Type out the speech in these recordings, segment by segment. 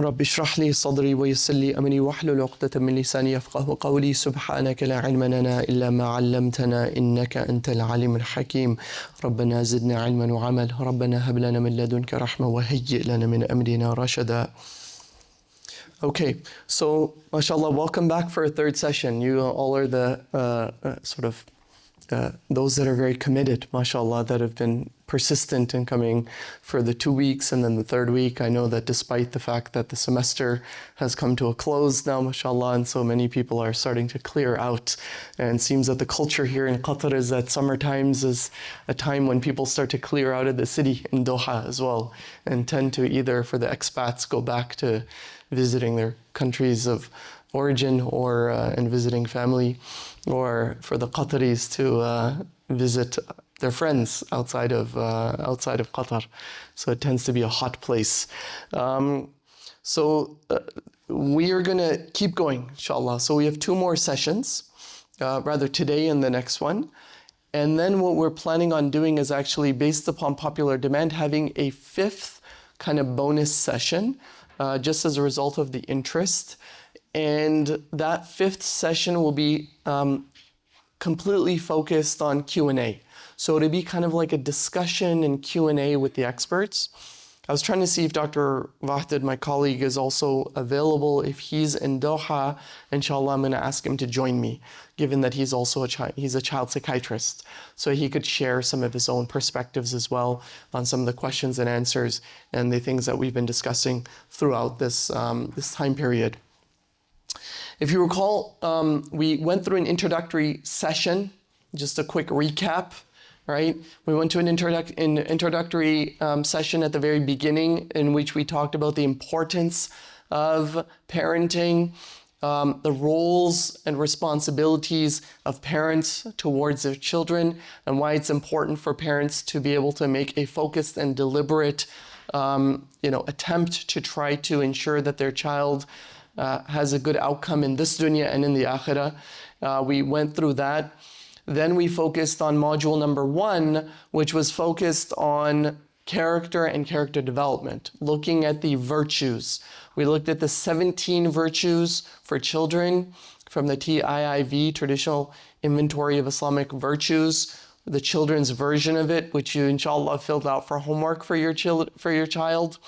رب اشرح لي صدري ويسر لي أمري واحلل عقدة من لساني يفقهوا قولي سبحانك لا علم لنا إلا ما علمتنا إنك أنت العليم الحكيم ربنا زدنا علما وعمل ربنا هب لنا من لدنك رحمة وهيئ لنا من أمرنا رشدا. Okay, so mashallah, welcome back for a third session. You all are the those that are very committed, mashallah, that have been persistent in coming for the 2 weeks and then the third week. I know that despite the fact that the semester has come to a close now, mashallah, and so many people are starting to clear out. And it seems that the culture here in Qatar is that summer times is a time when people start to clear out of the city in Doha as well, and tend to either, for the expats, go back to visiting their countries of origin or and visiting family, or for the Qataris to visit their friends outside of Qatar. So it tends to be a hot place. We are going to keep going, inshallah. So we have 2 more sessions, rather today and the next one. And then what we're planning on doing is actually, based upon popular demand, having a 5th kind of bonus session, just as a result of the interest. And that 5th session will be completely focused on Q&A. So it'll be kind of like a discussion and Q&A with the experts. I was trying to see if Dr. Wahdad, my colleague, is also available. If he's in Doha, inshallah, I'm going to ask him to join me, given that he's also he's a child psychiatrist. So he could share some of his own perspectives as well on some of the questions and answers and the things that we've been discussing throughout this time period. If you recall, we went through an introductory session, just a quick recap, right? We went to an introductory session at the very beginning, in which we talked about the importance of parenting, the roles and responsibilities of parents towards their children, and why it's important for parents to be able to make a focused and deliberate attempt to try to ensure that their child has a good outcome in this dunya and in the akhirah. We went through that. Then we focused on module number 1, which was focused on character and character development, looking at the virtues. We looked at the 17 virtues for children from the TIIV, Traditional Inventory of Islamic Virtues, the children's version of it, which you inshallah filled out for homework for your child.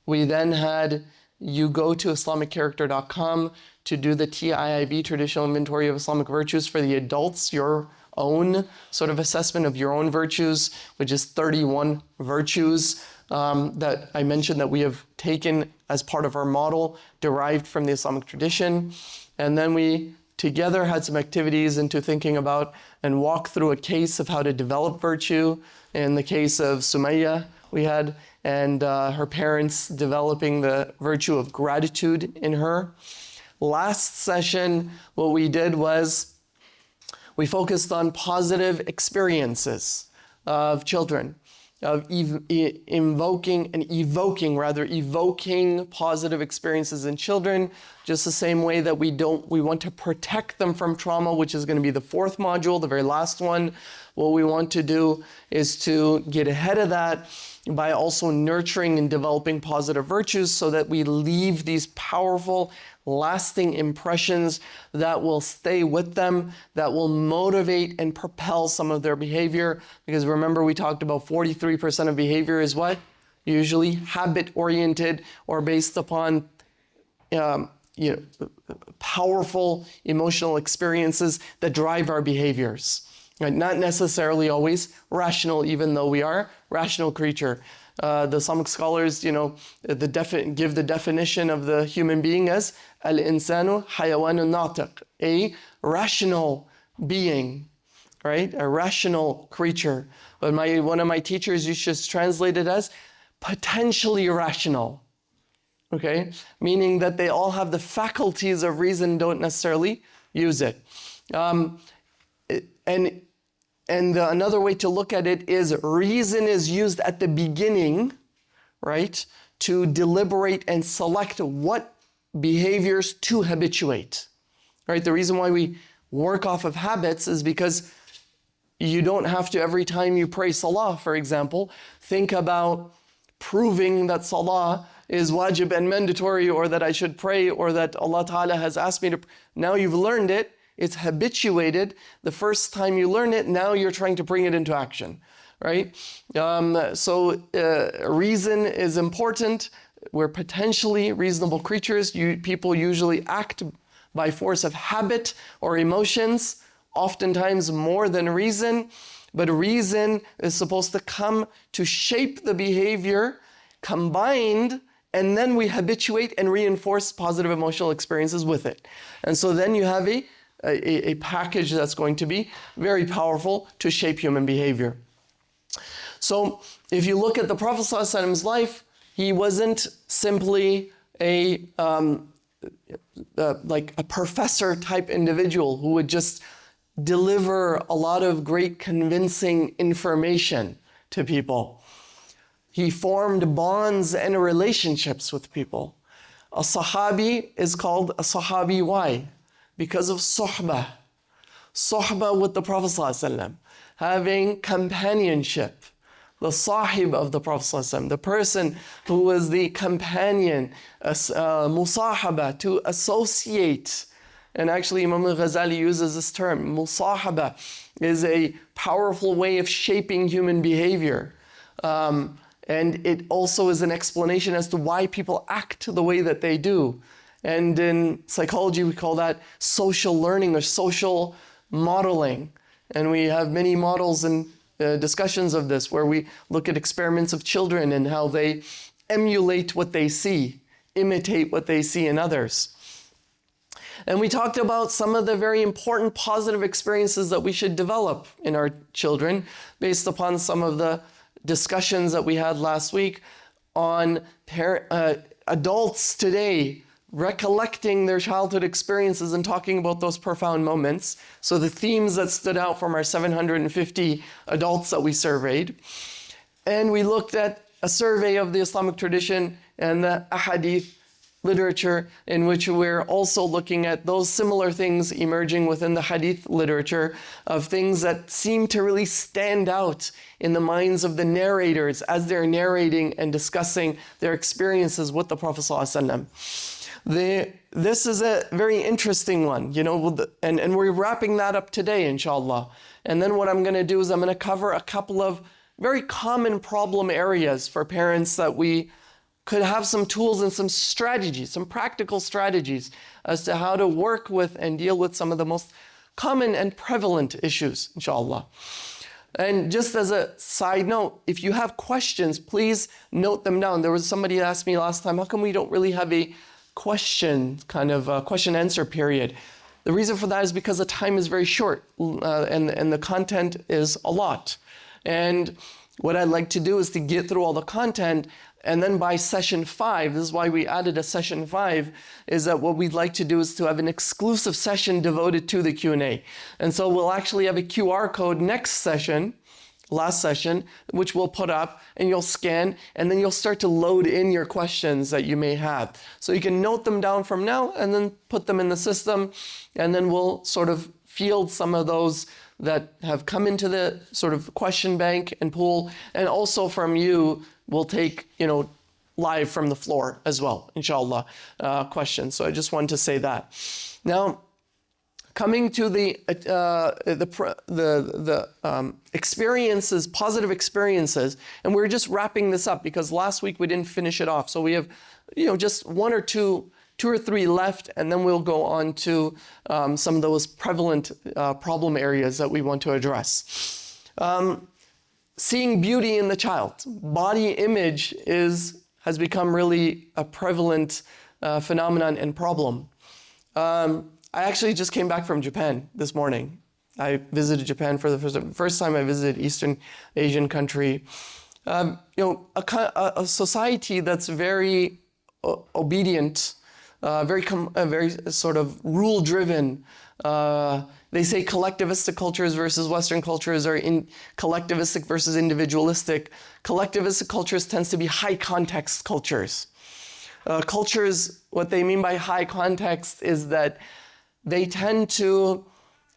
We then had you go to IslamicCharacter.com to do the TIIV, Traditional Inventory of Islamic Virtues, for the adults, your own sort of assessment of your own virtues, which is 31 virtues that I mentioned that we have taken as part of our model, derived from the Islamic tradition. And then we together had some activities into thinking about and walk through a case of how to develop virtue. In the case of Sumayya, we had, and her parents developing the virtue of gratitude in her. Last session, what we did was we focused on positive experiences of children, of evoking positive experiences in children, just the same way that we want to protect them from trauma, which is going to be the 4th module, the very last one. What we want to do is to get ahead of that by also nurturing and developing positive virtues, so that we leave these powerful, lasting impressions that will stay with them, that will motivate and propel some of their behavior. Because remember, we talked about 43% of behavior is what? Usually habit-oriented or based upon powerful emotional experiences that drive our behaviors. Right? Not necessarily always rational, even though we are a rational creature. The Islamic scholars, give the definition of the human being as al-insanu hayawanun natiq, a rational being, right? A rational creature. But one of my teachers used to translate it as potentially irrational. Okay? Meaning that they all have the faculties of reason, don't necessarily use it. Another way to look at it is reason is used at the beginning, right, to deliberate and select what behaviors to habituate. Right? The reason why we work off of habits is because you don't have to, every time you pray salah, for example, think about proving that salah is wajib and mandatory, or that I should pray, or that Allah Ta'ala has asked me to. Now you've learned it, it's habituated. The first time you learn it, now you're trying to bring it into action, right? Reason is important. We're potentially reasonable creatures. People usually act by force of habit or emotions, oftentimes more than reason. But reason is supposed to come to shape the behavior combined, and then we habituate and reinforce positive emotional experiences with it. And so then you have a package that's going to be very powerful to shape human behavior. So if you look at the Prophet ﷺ's life, he wasn't simply like a professor type individual who would just deliver a lot of great convincing information to people. He formed bonds and relationships with people. A Sahabi is called a Sahabi. Why? Because of Suhbah. Suhbah with the Prophet ﷺ, having companionship. The Sahib of the Prophet ﷺ, the person who was the companion, musahaba, to associate. And actually Imam al-Ghazali uses this term. Musahaba is a powerful way of shaping human behavior. And it also is an explanation as to why people act the way that they do. And in psychology, we call that social learning or social modeling. And we have many models and discussions of this, where we look at experiments of children and how they emulate what they see, imitate what they see in others. And we talked about some of the very important positive experiences that we should develop in our children based upon some of the discussions that we had last week on adults today recollecting their childhood experiences and talking about those profound moments. So the themes that stood out from our 750 adults that we surveyed. And we looked at a survey of the Islamic tradition and the ahadith literature, in which we're also looking at those similar things emerging within the hadith literature of things that seem to really stand out in the minds of the narrators as they're narrating and discussing their experiences with the Prophet ﷺ. This is a very interesting one, and we're wrapping that up today, inshallah. And then what I'm going to do is I'm going to cover a couple of very common problem areas for parents that we could have some tools and some strategies, some practical strategies as to how to work with and deal with some of the most common and prevalent issues, inshallah. And just as a side note, if you have questions, please note them down. There was somebody who asked me last time, how come we don't really have a question answer period? The reason for that is because the time is very short and the content is a lot. And what I'd like to do is to get through all the content, and then by session 5, this is why we added a session 5, is that what we'd like to do is to have an exclusive session devoted to the Q&A. And so we'll actually have a QR code next session, last session, which we'll put up, and you'll scan, and then you'll start to load in your questions that you may have. So you can note them down from now and then put them in the system, and then we'll sort of field some of those that have come into the sort of question bank and pool, and also from you, we'll take, live from the floor as well, inshallah, questions. So I just wanted to say that. Now, coming to the experiences, positive experiences, and we're just wrapping this up because last week we didn't finish it off. So we have, just two or three left, and then we'll go on to some of those prevalent problem areas that we want to address. Seeing beauty in the child. Body image has become really a prevalent phenomenon and problem. I actually just came back from Japan this morning. I visited Japan for the first time. I visited Eastern Asian country. A society that's very obedient, very sort of rule-driven. They say collectivistic cultures versus Western cultures are collectivistic versus individualistic. Collectivistic cultures tends to be high context cultures. Cultures, what they mean by high context is that they tend to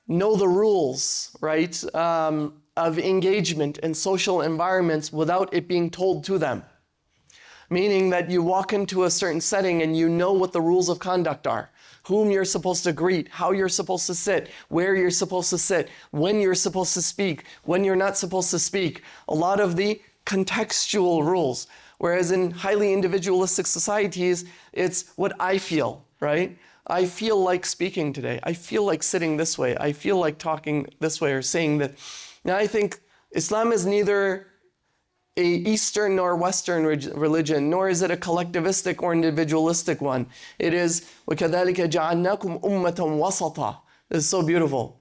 know the rules, right, of engagement in social environments without it being told to them. meaning that you walk into a certain setting and you know what the rules of conduct are, whom you're supposed to greet, how you're supposed to sit, where you're supposed to sit, when you're supposed to speak, when you're not supposed to speak. A lot of the contextual rules. Whereas in highly individualistic societies, it's what I feel, right? I feel like speaking today. I feel like sitting this way. I feel like talking this way or saying that. Now I think Islam is neither a Eastern nor Western religion, nor is it a collectivistic or individualistic one. It is وَكَذَلِكَ جَعَلْنَاكُمْ أُمَّةً وَسَطًا. This is so beautiful,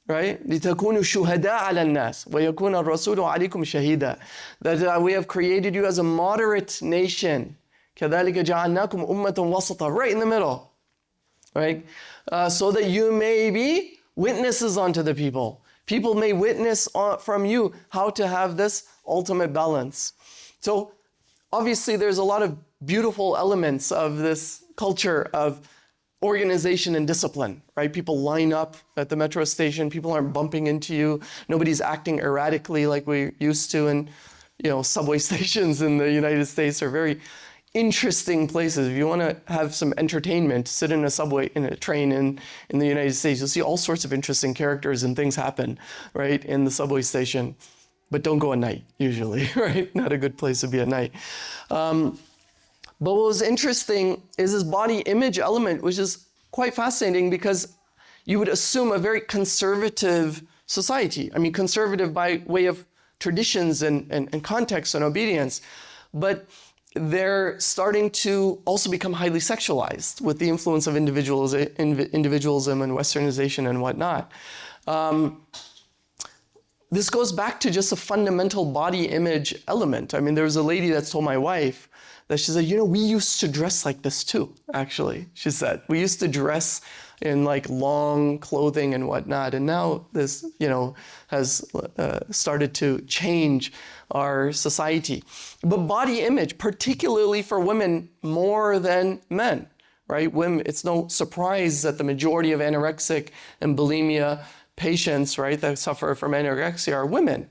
right? لِتَكُونُوا شُهَدَاءَ عَلَى النَّاسِ وَيَكُونَ الرَّسُولُ عَلَيْكُمْ شَهِيدًا. That we have created you as a moderate nation. كَذَلِكَ جَعَلْنَاكُمْ أُمَّةً وَسَطًا. Right in the middle, right? So that you may be witnesses unto the people. People may witness from you how to have this ultimate balance. So obviously there's a lot of beautiful elements of this culture of organization and discipline, right? People line up at the metro station, people aren't bumping into you, nobody's acting erratically like we used to, and subway stations in the United States are very interesting places. If you want to have some entertainment, sit in a subway, in a train in the United States, you'll see all sorts of interesting characters and things happen, right, in the subway station. But don't go at night, usually, right? Not a good place to be at night. But what was interesting is this body image element, which is quite fascinating because you would assume a very conservative society. I mean, conservative by way of traditions and context and obedience. But they're starting to also become highly sexualized with the influence of individualism and westernization and whatnot. This goes back to just a fundamental body image element. I mean, there was a lady that told my wife that she said, we used to dress like this too, actually, she said. We used to dress in like long clothing and whatnot. And now this, has started to change our society. But body image, particularly for women more than men, right? Women, it's no surprise that the majority of anorexic and bulimia patients, right, that suffer from anorexia are women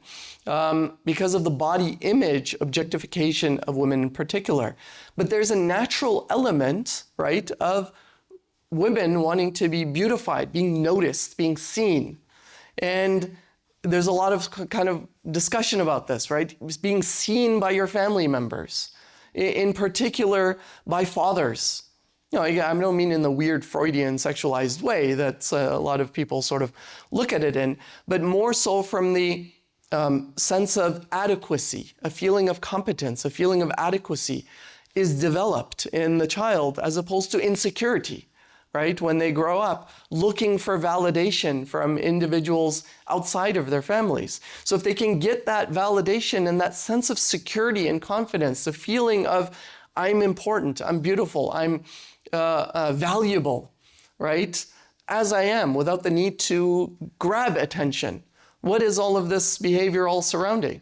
because of the body image objectification of women in particular. But there's a natural element, right, of women wanting to be beautified, being noticed, being seen. And there's a lot of kind of discussion about this, right? Being seen by your family members, in particular by fathers. I don't mean in the weird Freudian sexualized way that a lot of people sort of look at it in, but more so from the sense of adequacy, a feeling of competence, a feeling of adequacy is developed in the child as opposed to insecurity, right? When they grow up looking for validation from individuals outside of their families. So if they can get that validation and that sense of security and confidence, the feeling of I'm important, I'm beautiful, I'm valuable, right? As I am, without the need to grab attention. What is all of this behavior all surrounding?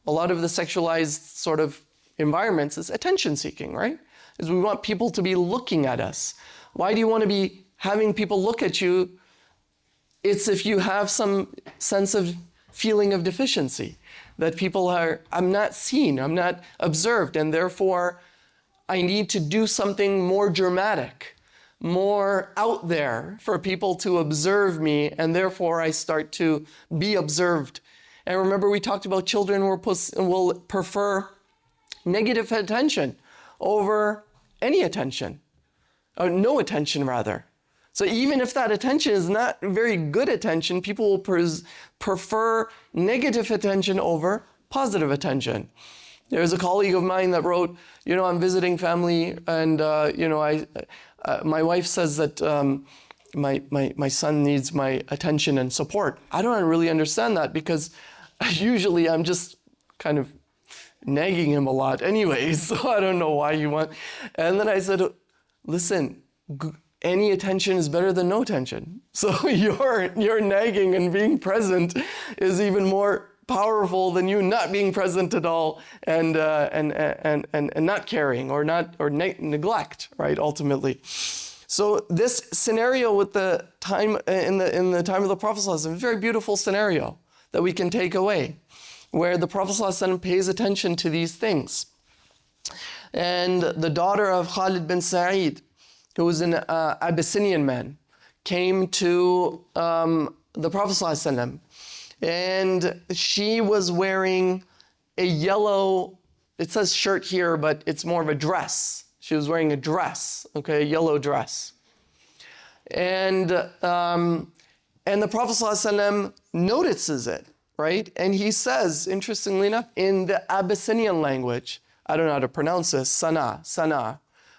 A lot of the sexualized sort of environments is attention seeking, right? Is we want people to be looking at us. Why do you want to be having people look at you? It's if you have some sense of feeling of deficiency, that people are, I'm not seen, I'm not observed, and therefore I need to do something more dramatic, more out there for people to observe me, and therefore I start to be observed. And remember, we talked about children will prefer negative attention over any attention, or no attention rather. So even if that attention is not very good attention, people will prefer negative attention over positive attention. There's a colleague of mine that wrote, I'm visiting family and, my wife says that my son needs my attention and support. I don't really understand that because usually I'm just kind of nagging him a lot anyways, so I don't know why you want. And then I said, listen, any attention is better than no attention. So your nagging and being present is even more powerful than you not being present at all and not caring or neglect, right? Ultimately, so this scenario with the time in the time of the Prophet ﷺ is a very beautiful scenario that we can take away, where the Prophet ﷺ pays attention to these things. And the daughter of Khalid bin Sa'id, who was an Abyssinian man, came to the Prophet ﷺ, and she was wearing a yellow, it says shirt here, but it's more of a dress. She was wearing a dress, okay, a yellow dress. And the Prophet ﷺ notices it, right? And he says, interestingly enough, in the Abyssinian language, I don't know how to pronounce this, sana.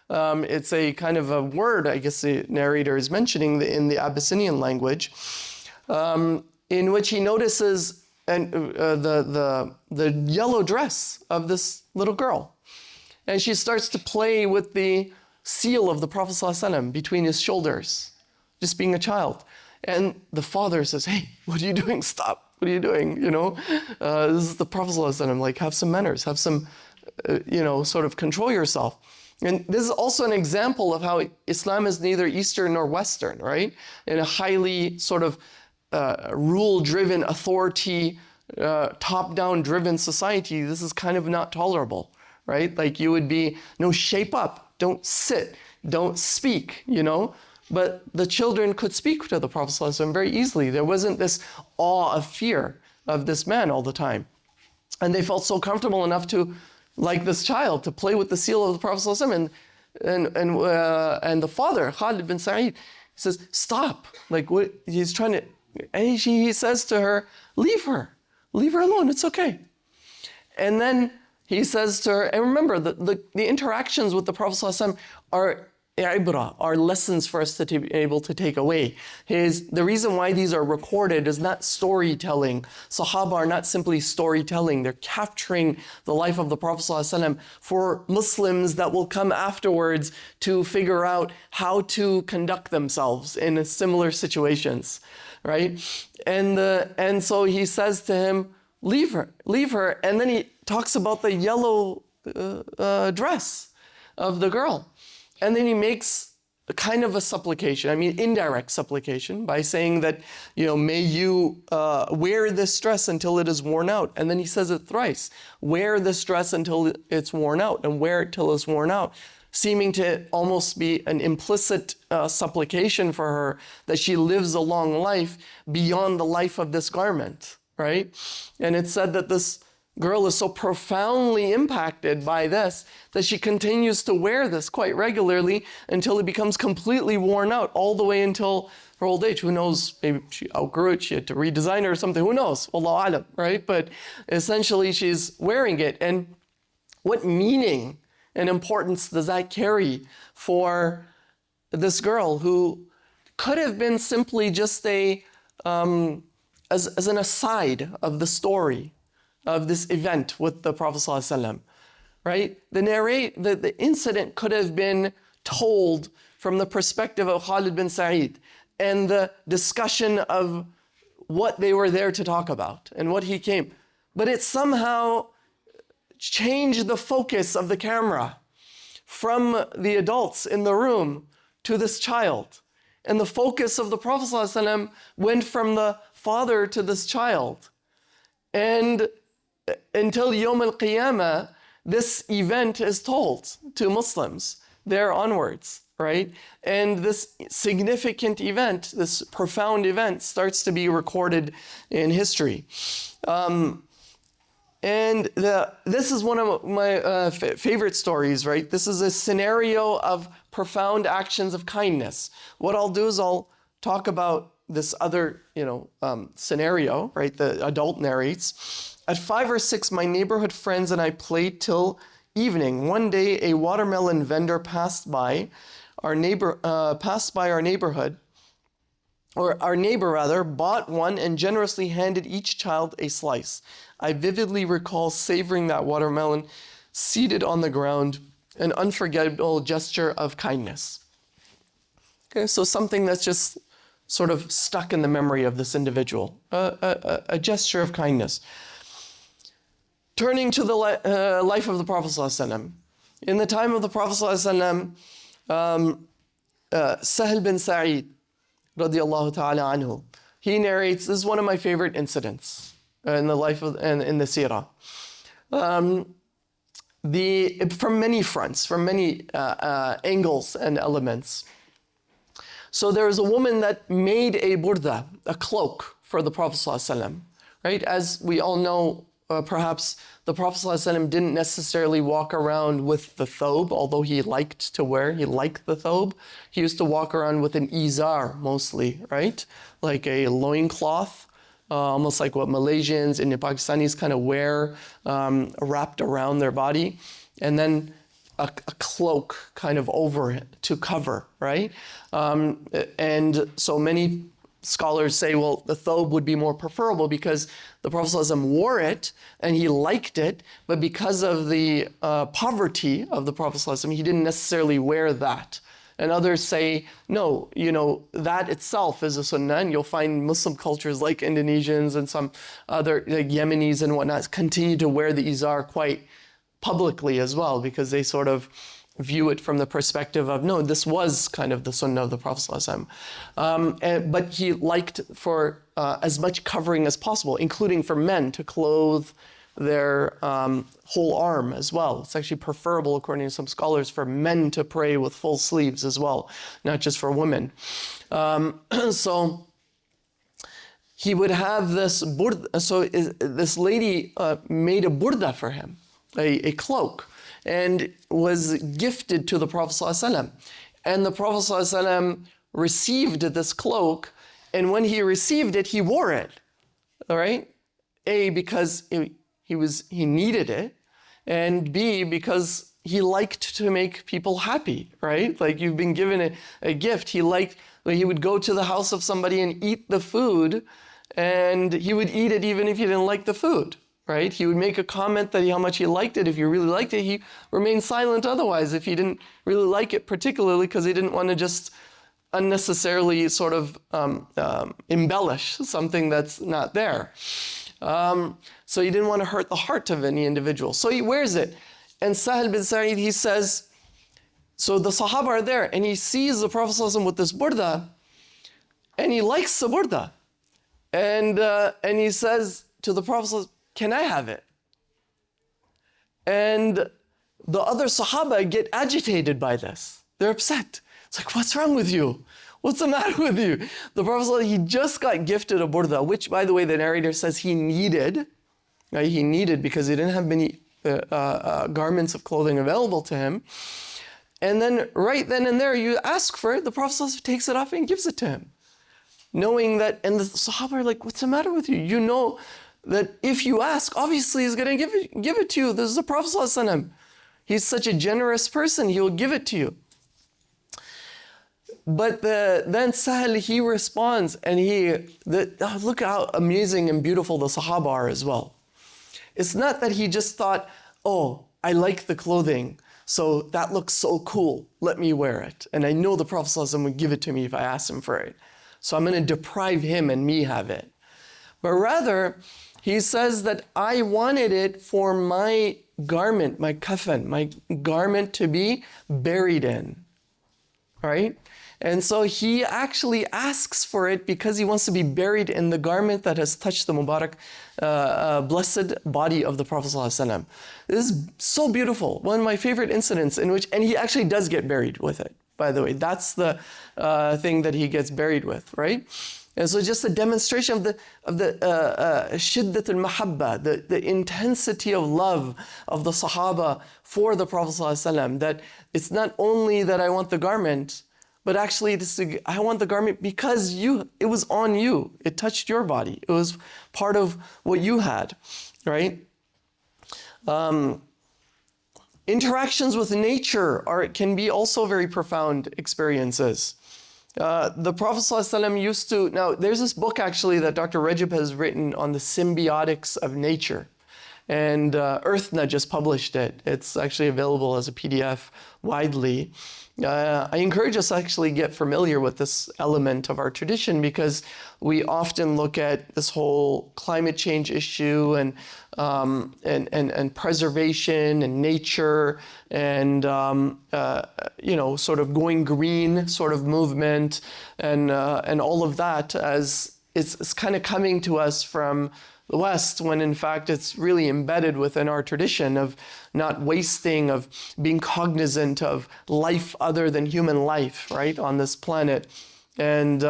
It's a kind of a word, I guess the narrator is mentioning in the Abyssinian language, in which he notices the yellow dress of this little girl. And she starts to play with the seal of the Prophet ﷺ between his shoulders, just being a child. And the father says, hey, what are you doing? Stop. What are you doing? You know, this is the Prophet ﷺ. Like, have some manners, have some, sort of control yourself. And this is also an example of how Islam is neither Eastern nor Western, right? In a highly sort of rule-driven, authority, top-down driven society, this is kind of not tolerable, right? Like you would be, no, shape up, don't sit, don't speak, you know? But the children could speak to the Prophet ﷺ very easily. There wasn't this awe of fear of this man all the time. And they felt so comfortable enough to, like this child, to play with the seal of the Prophet ﷺ. And the father, Khalid bin Sa'id, says, stop. Like what he's trying to, and he says to her, leave her alone, it's okay. And then he says to her, and remember, the interactions with the Prophet ﷺ are ibrah, are lessons for us to be able to take away. The reason why these are recorded is not storytelling. Sahaba are not simply storytelling. They're capturing the life of the Prophet ﷺ for Muslims that will come afterwards to figure out how to conduct themselves in similar situations, right? And so he says to him, leave her. And then he talks about the yellow dress of the girl. And then he makes a kind of a supplication, indirect supplication, by saying that, may you wear this dress until it is worn out. And then he says it thrice, wear this dress until it's worn out, and wear it till it's worn out, seeming to almost be an implicit supplication for her that she lives a long life beyond the life of this garment, right? And it's said that this girl is so profoundly impacted by this that she continues to wear this quite regularly until it becomes completely worn out, all the way until her old age. Who knows, maybe she outgrew it, she had to redesign it or something, who knows, Wallahu alam, right? But essentially she's wearing it. And what meaning and importance does that carry for this girl who could have been simply just as an aside of the story of this event with the Prophet ﷺ, right? The incident could have been told from the perspective of Khalid bin Sa'id and the discussion of what they were there to talk about and what he came. But it somehow changed the focus of the camera from the adults in the room to this child. And the focus of the Prophet ﷺ went from the father to this child. And until Yawm al-Qiyamah, this event is told to Muslims there onwards, right? And this significant event, this profound event, starts to be recorded in history. This is one of my favorite stories, right? This is a scenario of profound actions of kindness. What I'll do is I'll talk about this other, scenario, right? The adult narrates. At 5 or 6, my neighborhood friends and I played till evening. One day, a watermelon vendor passed by our neighborhood, or our neighbor rather, bought one and generously handed each child a slice. I vividly recall savoring that watermelon seated on the ground, an unforgettable gesture of kindness. Okay, so something that's just sort of stuck in the memory of this individual, a gesture of kindness. Turning to the life of the Prophet ﷺ. In the time of the Prophet ﷺ, Sahal bin Sa'id, radiyallahu ta'ala anhu, he narrates, this is one of my favorite incidents in the life of, and in the seerah. from many fronts, from many angles and elements. So there was a woman that made a burda, a cloak for the Prophet ﷺ, right? As we all know, perhaps the Prophet ﷺ didn't necessarily walk around with the thobe, although he liked the thobe. He used to walk around with an izar mostly, right? Like a loincloth, almost like what Malaysians and the Pakistanis kind of wear wrapped around their body. And then a cloak kind of over it to cover, right? And so many scholars say, well, the thobe would be more preferable because the Prophet ﷺ wore it and he liked it, but because of the poverty of the Prophet ﷺ, he didn't necessarily wear that. And others say, no, that itself is a sunnah, and you'll find Muslim cultures like Indonesians and some other like Yemenis and whatnot continue to wear the izar quite publicly as well, because they sort of view it from the perspective of, no, this was kind of the sunnah of the Prophet ﷺ. But he liked for as much covering as possible, including for men to clothe their whole arm as well. It's actually preferable, according to some scholars, for men to pray with full sleeves as well, not just for women. So he would have this burda. So this lady made a burda for him, a cloak, and was gifted to the Prophet ﷺ. And the Prophet ﷺ received this cloak, and when he received it, he wore it, all right? A, because he needed it, and B, because he liked to make people happy, right? Like, you've been given a gift. He would go to the house of somebody and eat the food, and he would eat it even if he didn't like the food, right? He would make a comment that how much he liked it. If he really liked it, he remained silent otherwise if he didn't really like it, particularly because he didn't want to just unnecessarily sort of embellish something that's not there. So he didn't want to hurt the heart of any individual. So he wears it. And Sahal bin Sa'id, he says, so the Sahaba are there, and he sees the Prophet ﷺ with this burda, and he likes the burda. And he says to the Prophet ﷺ, can I have it? And the other Sahaba get agitated by this. They're upset. It's like, what's wrong with you? What's the matter with you? The Prophet ﷺ, he just got gifted a burda, which, by the way, the narrator says he needed. Right? He needed because he didn't have many garments of clothing available to him. And then right then and there, you ask for it, the Prophet ﷺ takes it off and gives it to him. Knowing that, and the Sahaba are like, what's the matter with you? You know that if you ask, obviously he's going to give it to you. This is the Prophet ﷺ. He's such a generous person, he will give it to you. But then Sahal, he responds, and look how amazing and beautiful the Sahaba are as well. It's not that he just thought, oh, I like the clothing, so that looks so cool, let me wear it. And I know the Prophet ﷺ would give it to me if I asked him for it. So I'm going to deprive him and me have it. But rather, he says that I wanted it for my garment, my kafan, my garment to be buried in, right? And so he actually asks for it because he wants to be buried in the garment that has touched the Mubarak, blessed body of the Prophet ﷺ. This is so beautiful. One of my favorite incidents in which, and he actually does get buried with it, by the way. That's the thing that he gets buried with, right? And so just a demonstration of the shiddat al-mahabba, the intensity of love of the Sahaba for the Prophet ﷺ, that it's not only that I want the garment, but actually I want the garment because it was on you. It touched your body. It was part of what you had, right? Interactions with nature can be also very profound experiences. The Prophet ﷺ used to, now there's this book actually that Dr. Rajab has written on the symbiotics of nature. And Earthna just published it. It's actually available as a PDF widely. I encourage us to actually get familiar with this element of our tradition because we often look at this whole climate change issue and preservation and nature and sort of going green sort of movement and all of that as it's kind of coming to us from the West, when in fact it's really embedded within our tradition of not wasting, of being cognizant of life other than human life, right, on this planet. And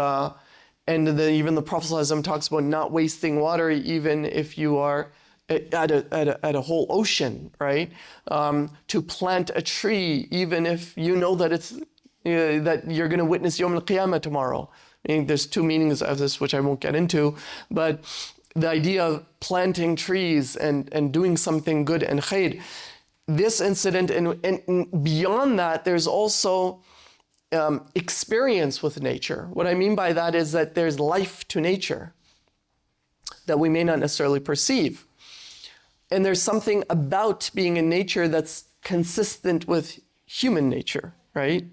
even the Prophet ﷺ talks about not wasting water, even if you are at a whole ocean, right? To plant a tree, even if you know that it's that you're going to witness Yawm al-Qiyamah tomorrow. I mean, there's two meanings of this, which I won't get into, but the idea of planting trees and doing something good and khair. This incident, and beyond that, there's also experience with nature. What I mean by that is that there's life to nature that we may not necessarily perceive. And there's something about being in nature that's consistent with human nature, right?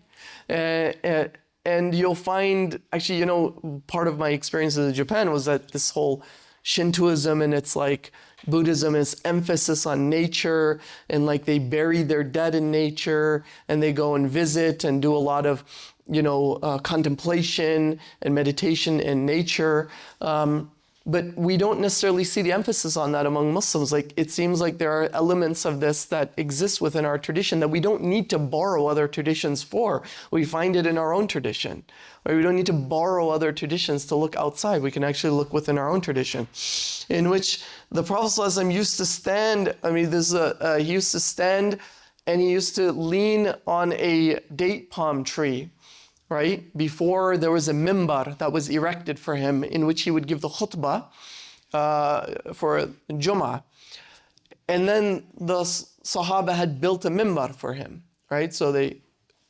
And you'll find, actually, you know, part of my experiences in Japan was that this whole Shintoism and it's like Buddhism is emphasis on nature, and like they bury their dead in nature and they go and visit and do a lot of, you know, contemplation and meditation in nature. But we don't necessarily see the emphasis on that among Muslims. Like, it seems like there are elements of this that exist within our tradition that we don't need to borrow other traditions for. We find it in our own tradition. Right? We don't need to borrow other traditions to look outside. We can actually look within our own tradition, in which the Prophet ﷺ used to stand. I mean, he used to stand and he used to lean on a date palm tree, right? Before there was a mimbar that was erected for him in which he would give the khutbah for Jummah. And then the Sahaba had built a mimbar for him, right? So they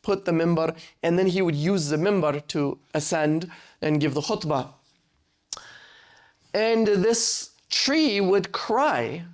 put the mimbar and then he would use the mimbar to ascend and give the khutbah. And this tree would cry,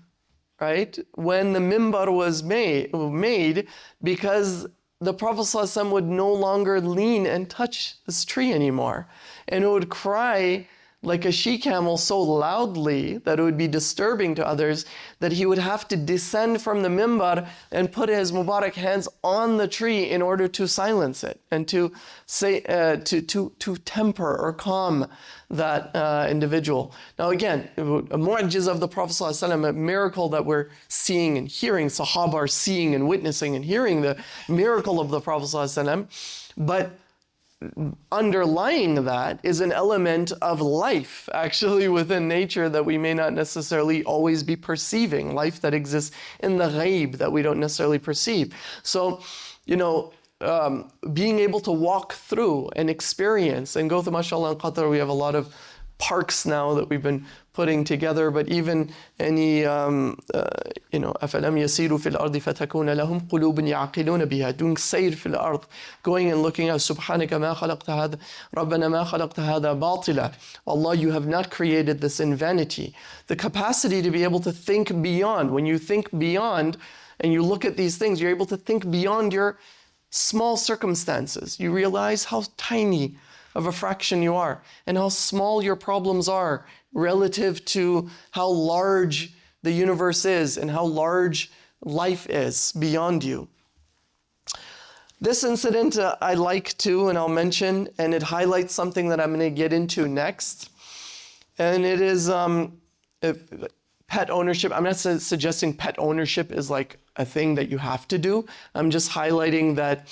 right? When the mimbar was made because the Prophet ﷺ would no longer lean and touch this tree anymore. And it would cry like a she-camel so loudly that it would be disturbing to others that he would have to descend from the mimbar and put his Mubarak hands on the tree in order to silence it and to say, to temper or calm that individual. Now again, a mu'jiz of the Prophet ﷺ, a miracle that we're seeing and hearing, Sahaba are seeing and witnessing and hearing the miracle of the Prophet ﷺ, but underlying that is an element of life actually within nature that we may not necessarily always be perceiving, life that exists in the ghaib that we don't necessarily perceive. So, you know, being able to walk through and experience and go through, mashallah, in Qatar, we have a lot of parks now that we've been putting together, but even any, you know, أَفَلَمْ يَسِيرُوا فِي الْأَرْضِ فَتَكُونَ لَهُمْ قُلُوبٌ يَعْقِلُونَ بِهَا, doing sayr fil ard, going and looking at سُبْحَانَكَ مَا خَلَقْتَ هَذَا رَبَّنَا مَا خَلَقْتَ هَذَا بَاطِلًا. Allah, you have not created this in vanity. The capacity to be able to think beyond. When you think beyond and you look at these things, you're able to think beyond your small circumstances. You realize how tiny of a fraction you are and how small your problems are relative to how large the universe is and how large life is beyond you. This incident I like to, and I'll mention, and it highlights something that I'm going to get into next. And it is pet ownership. I'm not suggesting pet ownership is like a thing that you have to do. I'm just highlighting that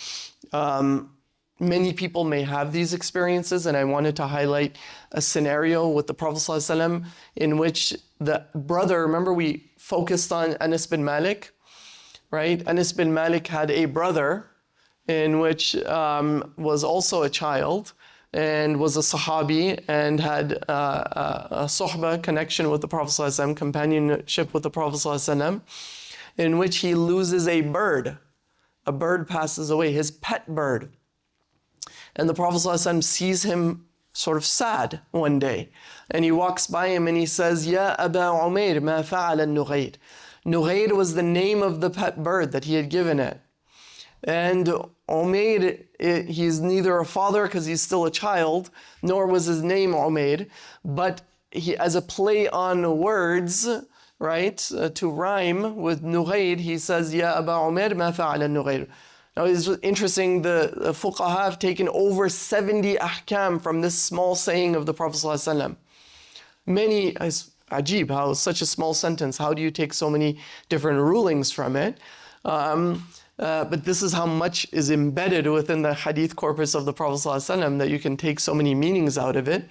many people may have these experiences, and I wanted to highlight a scenario with the Prophet ﷺ in which the brother, remember we focused on Anas bin Malik, right? Anas bin Malik had a brother in which was also a child and was a Sahabi and had a sohbah, connection with the Prophet ﷺ, companionship with the Prophet ﷺ, in which he loses a bird. A bird passes away, his pet bird. And the Prophet ﷺ sees him sort of sad one day. And he walks by him and he says, Ya Aba Umair, ma fa'ala Nughayr. Nughayr was the name of the pet bird that he had given it. And Umair, he's neither a father because he's still a child, nor was his name Umair. But he, as a play on words, right, to rhyme with Nughayr, he says, Ya Aba Umair, ma fa'ala Nughayr. Now it's interesting, the fuqaha have taken over 70 ahkam from this small saying of the Prophet ﷺ. Many, ajib, how such a small sentence, how do you take so many different rulings from it? But this is how much is embedded within the hadith corpus of the Prophet ﷺ, that you can take so many meanings out of it.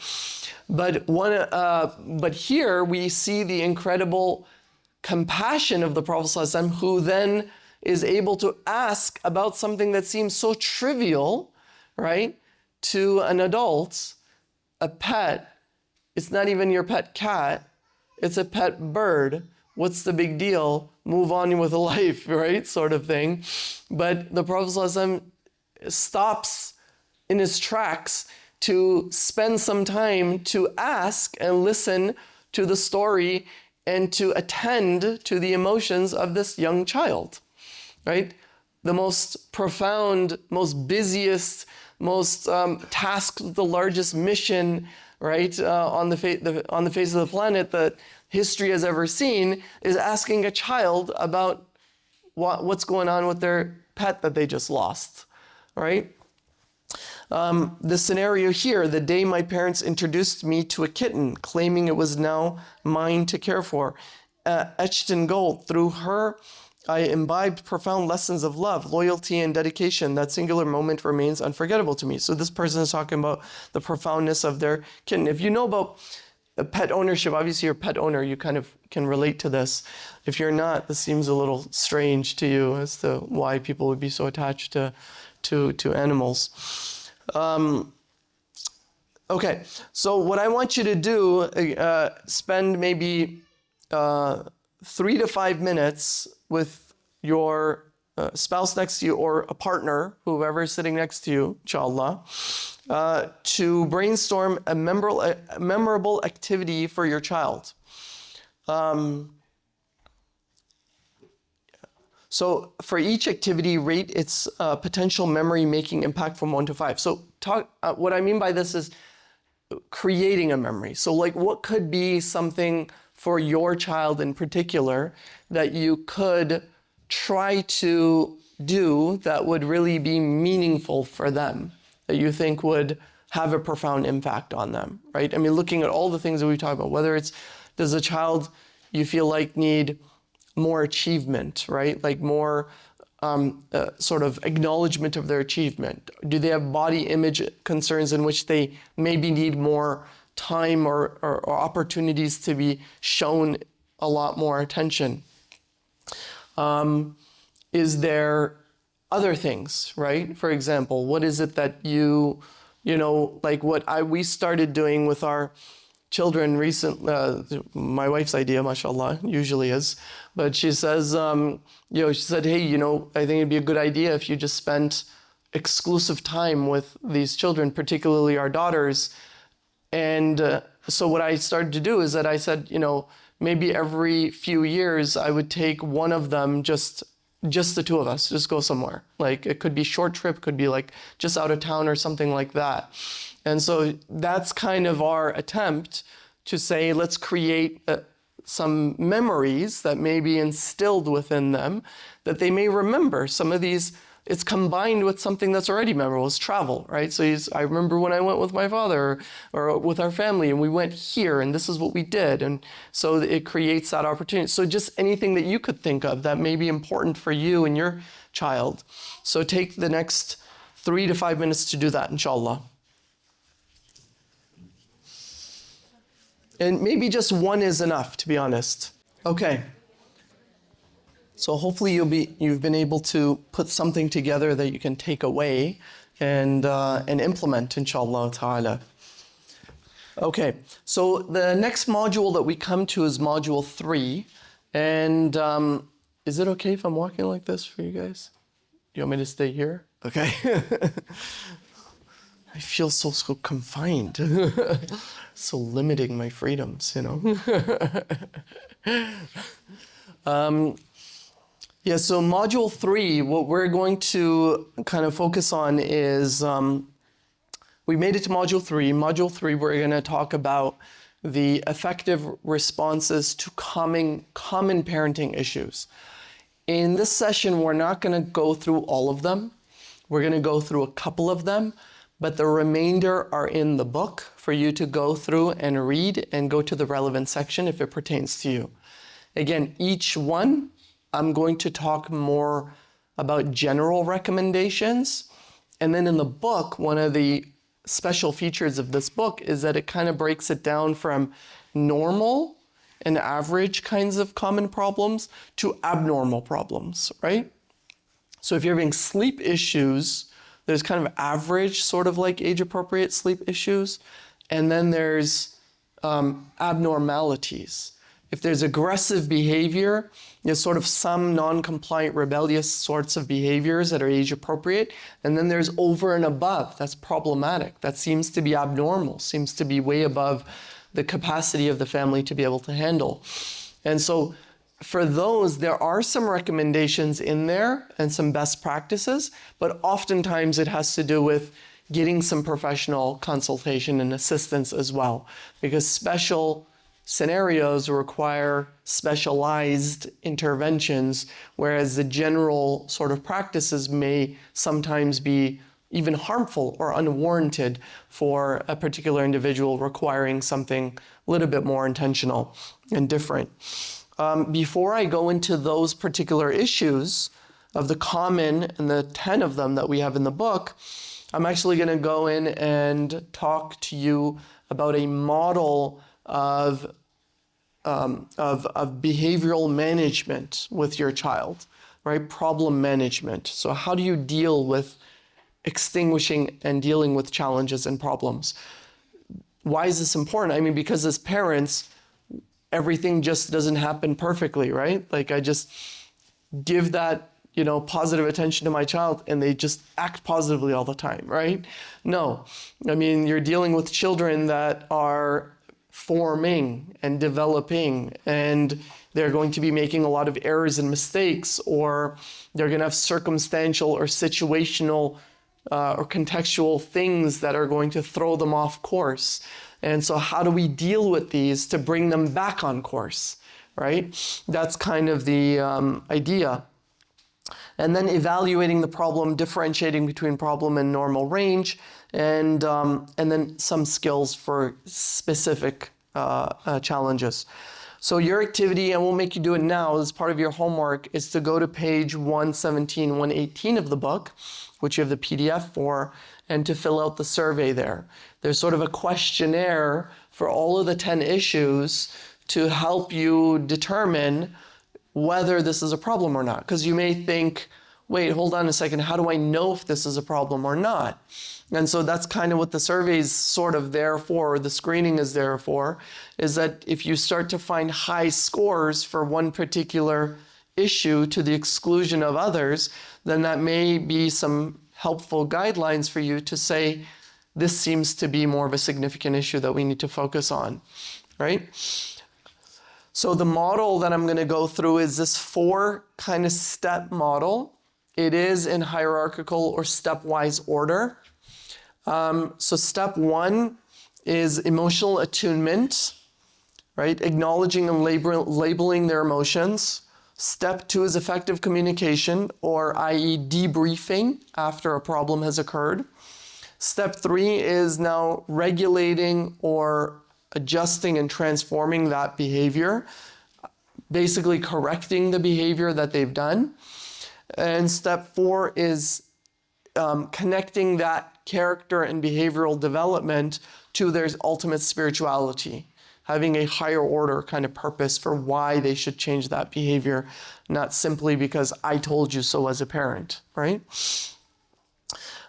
But here we see the incredible compassion of the Prophet ﷺ, who then is able to ask about something that seems so trivial, right, to an adult, a pet. It's not even your pet cat, it's a pet bird. What's the big deal? Move on with life, right? Sort of thing. But the Prophet ﷺ stops in his tracks to spend some time to ask and listen to the story and to attend to the emotions of this young child, right? The most profound, most busiest, most tasked with the largest mission, right, on the face of the planet that history has ever seen, is asking a child about what's going on with their pet that they just lost, right? The scenario here, the day my parents introduced me to a kitten, claiming it was now mine to care for, etched in gold. Through her, I imbibed profound lessons of love, loyalty, and dedication. That singular moment remains unforgettable to me. So this person is talking about the profoundness of their kitten. If you know about pet ownership, obviously you're a pet owner, you kind of can relate to this. If you're not, this seems a little strange to you as to why people would be so attached to animals. Okay, so what I want you to do, spend maybe 3 to 5 minutes with your spouse next to you, or a partner, whoever is sitting next to you, inshallah, to brainstorm a memorable activity for your child. So for each activity, rate its potential memory-making impact from 1 to 5. So what I mean by this is creating a memory. So like, what could be something for your child in particular that you could try to do that would really be meaningful for them, that you think would have a profound impact on them, right? I mean, looking at all the things that we talk about, whether it's, does a child you feel like need more achievement, right? Like more sort of acknowledgement of their achievement? Do they have body image concerns in which they maybe need more time or opportunities to be shown a lot more attention? Is there other things, right? For example, what is it that you know, like what we started doing with our children my wife's idea, mashallah, usually is, but she says, she said, hey, I think it'd be a good idea if you just spent exclusive time with these children, particularly our daughters. And so what I started to do is that I said, maybe every few years I would take one of them, just the two of us, just go somewhere. Like it could be short trip, could be like just out of town or something like that. And so that's kind of our attempt to say, let's create some memories that may be instilled within them, that they may remember. Some of these, it's combined with something that's already memorable, is travel, right? So I remember when I went with my father or with our family and we went here and this is what we did. And so it creates that opportunity. So just anything that you could think of that may be important for you and your child. So take the next 3 to 5 minutes to do that, inshallah. And maybe just one is enough, to be honest. Okay. So hopefully you've been able to put something together that you can take away and implement, inshallah ta'ala. Okay, so the next module that we come to is module 3. And is it okay if I'm walking like this for you guys? You want me to stay here? Okay. I feel so confined. So limiting my freedoms, Yeah, so module 3, what we're going to kind of focus on is, we made it to module 3. Module 3, we're going to talk about the effective responses to common parenting issues. In this session, we're not going to go through all of them. We're going to go through a couple of them, but the remainder are in the book for you to go through and read and go to the relevant section if it pertains to you. Again, each one, I'm going to talk more about general recommendations. And then in the book, one of the special features of this book is that it kind of breaks it down from normal and average kinds of common problems to abnormal problems, right? So if you're having sleep issues, there's kind of average, sort of like age-appropriate sleep issues, and then there's abnormalities. If there's aggressive behavior, there's sort of some non-compliant, rebellious sorts of behaviors that are age-appropriate, and then there's over and above. That's problematic. That seems to be abnormal, seems to be way above the capacity of the family to be able to handle. And so for those, there are some recommendations in there and some best practices, but oftentimes it has to do with getting some professional consultation and assistance as well, because special scenarios require specialized interventions, whereas the general sort of practices may sometimes be even harmful or unwarranted for a particular individual requiring something a little bit more intentional and different. Before I go into those particular issues of the common and the 10 of them that we have in the book, I'm actually going to go in and talk to you about a model of behavioral management with your child, right? Problem management. So how do you deal with extinguishing and dealing with challenges and problems? Why is this important? I mean, because as parents, everything just doesn't happen perfectly, right? Like I just give that, positive attention to my child and they just act positively all the time, right? No, I mean, you're dealing with children that are forming and developing, and they're going to be making a lot of errors and mistakes, or they're going to have circumstantial or situational or contextual things that are going to throw them off course. And so how do we deal with these to bring them back on course, right? That's kind of the idea. And then evaluating the problem, differentiating between problem and normal range, and then some skills for specific challenges. So your activity, and we'll make you do it now as part of your homework, is to go to page 117, 118 of the book, which you have the PDF for, and to fill out the survey there. There's sort of a questionnaire for all of the 10 issues to help you determine whether this is a problem or not. Because you may think, wait, hold on a second, how do I know if this is a problem or not? And so that's kind of what the survey is sort of there for, or the screening is there for, is that if you start to find high scores for one particular issue to the exclusion of others, then that may be some helpful guidelines for you to say, this seems to be more of a significant issue that we need to focus on, right? So the model that I'm going to go through is this 4 kind of step model. It is in hierarchical or stepwise order. So step 1 is emotional attunement, right? Acknowledging and labeling their emotions. Step 2 is effective communication, or i.e. debriefing after a problem has occurred. Step 3 is now regulating or adjusting and transforming that behavior, basically correcting the behavior that they've done. And step 4 is connecting that character and behavioral development to their ultimate spirituality, having a higher order kind of purpose for why they should change that behavior, not simply because I told you so as a parent, right?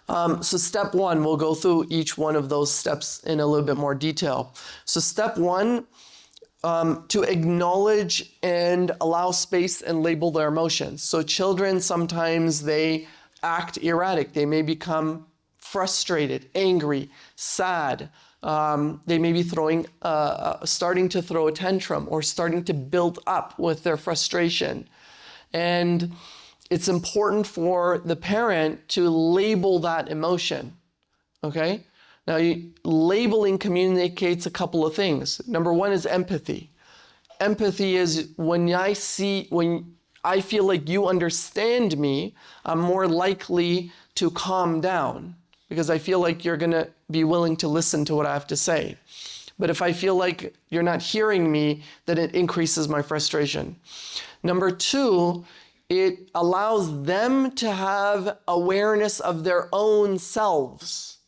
So step 1, we'll go through each one of those steps in a little bit more detail. So step 1, to acknowledge and allow space and label their emotions. So children, sometimes they act erratic. They may become frustrated, angry, sad. They may be starting to throw a tantrum or starting to build up with their frustration. And it's important for the parent to label that emotion, okay? Now, labeling communicates a couple of things. Number 1 is empathy. Empathy is when I feel like you understand me, I'm more likely to calm down, because I feel like you're going to be willing to listen to what I have to say. But if I feel like you're not hearing me, then it increases my frustration. Number two, it allows them to have awareness of their own selves,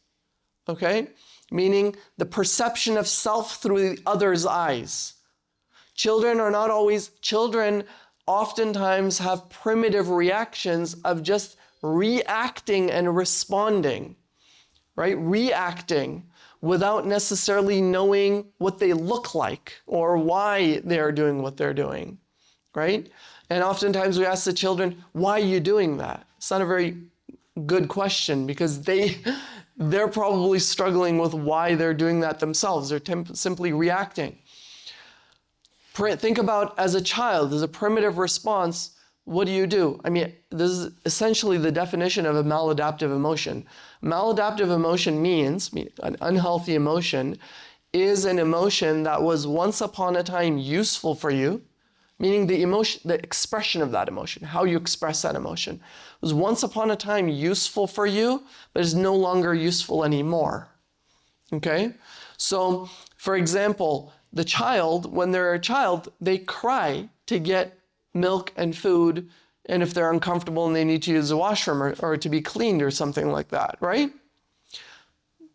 okay? Meaning the perception of self through the other's eyes. Children oftentimes have primitive reactions of just reacting and responding, right? Reacting without necessarily knowing what they look like or why they're doing what they're doing, right? And oftentimes we ask the children, why are you doing that? It's not a very good question because they're probably struggling with why they're doing that themselves. They're simply reacting. Think about as a child, as a primitive response, what do? I mean, this is essentially the definition of a maladaptive emotion. Maladaptive emotion means, an unhealthy emotion is an emotion that was once upon a time useful for you, meaning the emotion, the expression of that emotion, how you express that emotion, was once upon a time useful for you, but is no longer useful anymore. Okay? So, for example, the child, when they're a child, they cry to get milk and food, and if they're uncomfortable and they need to use the washroom or to be cleaned or something like that, right?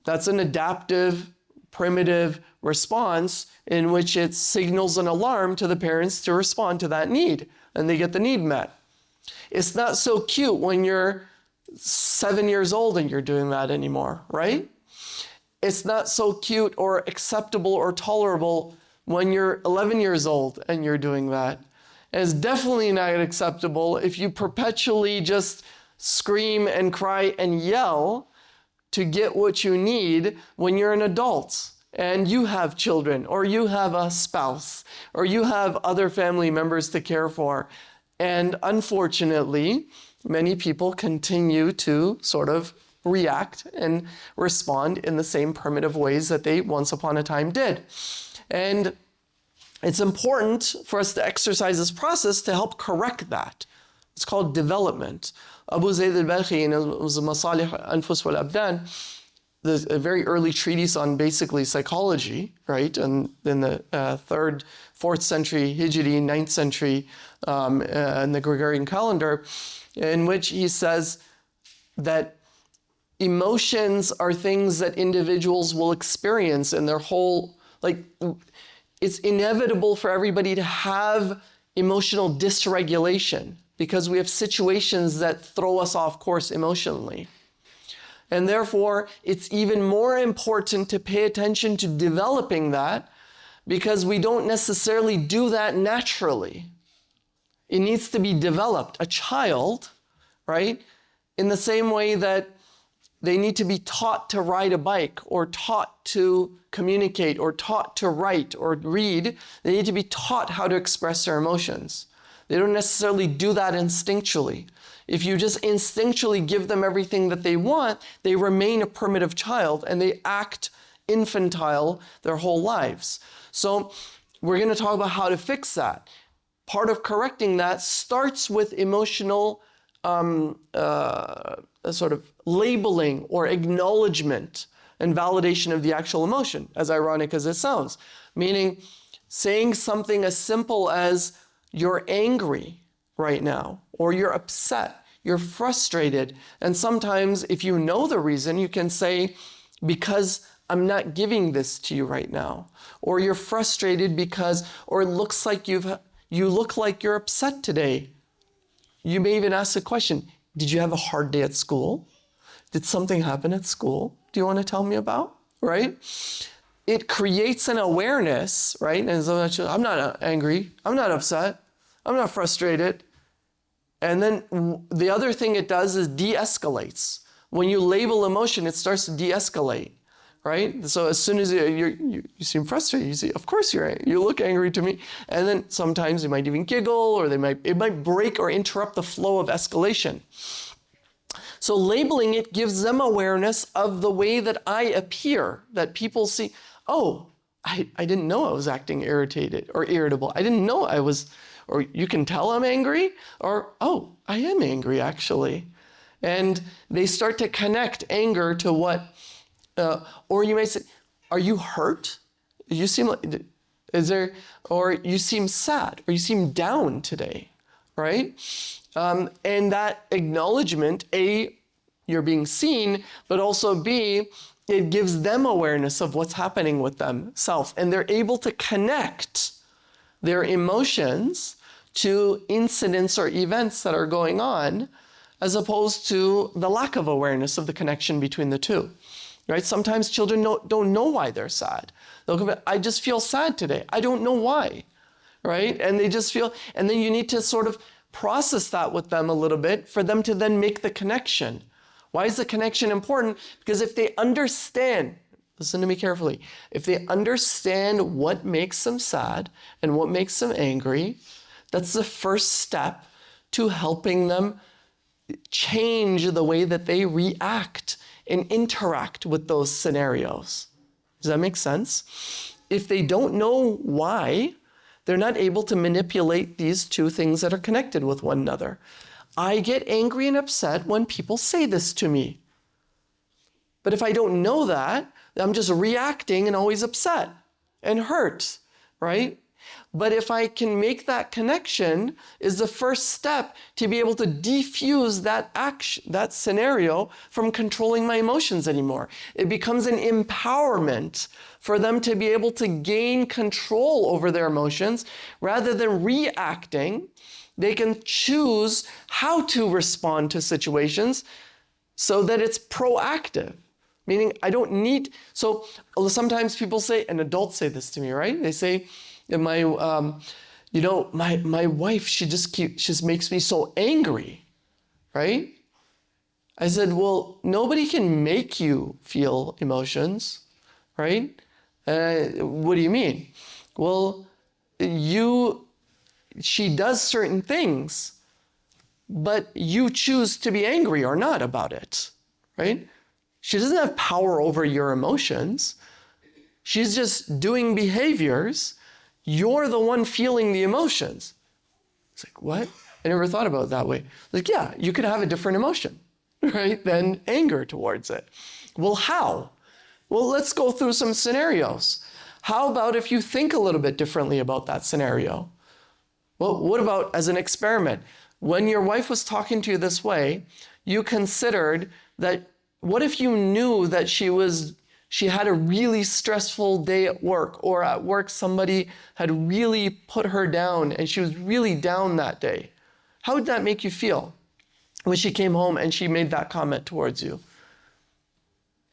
That's an adaptive, primitive response in which it signals an alarm to the parents to respond to that need, and they get the need met. It's not so cute when you're 7 years old and you're doing that anymore, right? It's not so cute or acceptable or tolerable when you're 11 years old and you're doing that. And it's definitely not acceptable if you perpetually just scream and cry and yell to get what you need when you're an adult and you have children or you have a spouse or you have other family members to care for. And unfortunately, many people continue to sort of react and respond in the same primitive ways that they once upon a time did. And it's important for us to exercise this process to help correct that. It's called development. Abu Zayd al-Balkhi in Masalih al-Anfus wal-Abdan, a very early treatise on basically psychology, right? And in the 3rd, 4th century Hijri, 9th century in the Gregorian calendar, in which he says that emotions are things that individuals will experience in their whole, like, it's inevitable for everybody to have emotional dysregulation because we have situations that throw us off course emotionally. And therefore, it's even more important to pay attention to developing that because we don't necessarily do that naturally. It needs to be developed. A child, right, in the same way that they need to be taught to ride a bike or taught to communicate or taught to write or read. They need to be taught how to express their emotions. They don't necessarily do that instinctually. If you just instinctually give them everything that they want, they remain a primitive child and they act infantile their whole lives. So we're going to talk about how to fix that. Part of correcting that starts with emotional sort of labeling or acknowledgement and validation of the actual emotion, as ironic as it sounds. Meaning saying something as simple as, you're angry right now, or you're upset, you're frustrated. And sometimes if you know the reason, you can say, because I'm not giving this to you right now. Or you're frustrated because, or it looks like you look like you're upset today. You may even ask the question, did you have a hard day at school? Did something happen at school? Do you want to tell me about? Right? It creates an awareness, right? And so I'm not angry. I'm not upset. I'm not frustrated. And then the other thing it does is de-escalates. When you label emotion, it starts to de-escalate, right? So as soon as you seem frustrated, you say, of course you look angry to me. And then sometimes they might even giggle, or it might break or interrupt the flow of escalation. So labeling it gives them awareness of the way that I appear, that people see, oh, I didn't know I was acting irritated or irritable. I didn't know I was, or you can tell I'm angry, or, oh, I am angry actually. And they start to connect anger to what, or you may say, are you hurt? You seem like, or you seem sad, or you seem down today, right? And that acknowledgement, A, you're being seen, but also B, it gives them awareness of what's happening with themselves. And they're able to connect their emotions to incidents or events that are going on, as opposed to the lack of awareness of the connection between the two, right? Sometimes children don't know why they're sad. They'll come, I just feel sad today. I don't know why, right? And they just feel, and then you need to sort of process that with them a little bit for them to then make the connection. Why is the connection important? Because if they understand, listen to me carefully, if they understand what makes them sad and what makes them angry, that's the first step to helping them change the way that they react and interact with those scenarios. Does that make sense? If they don't know why, they're not able to manipulate these two things that are connected with one another. I get angry and upset when people say this to me. But if I don't know that, I'm just reacting and always upset and hurt, right? But if I can make that connection, is the first step to be able to defuse that action, that scenario from controlling my emotions anymore. It becomes an empowerment for them to be able to gain control over their emotions rather than reacting. They can choose how to respond to situations so that it's proactive. Meaning I don't need, so sometimes people say, and adults say this to me, right? They say, my wife, she just makes me so angry, right? I said, well, nobody can make you feel emotions, right? What do you mean? Well, she does certain things, but you choose to be angry or not about it, right? She doesn't have power over your emotions. She's just doing behaviors. You're the one feeling the emotions. It's like, what? I never thought about it that way. Like, yeah, you could have a different emotion, right, than anger towards it. Well, how? Well, let's go through some scenarios. How about if you think a little bit differently about that scenario? Well, what about as an experiment? When your wife was talking to you this way, you considered that, what if you knew that she had a really stressful day at work, or at work somebody had really put her down and she was really down that day? How would that make you feel when she came home and she made that comment towards you?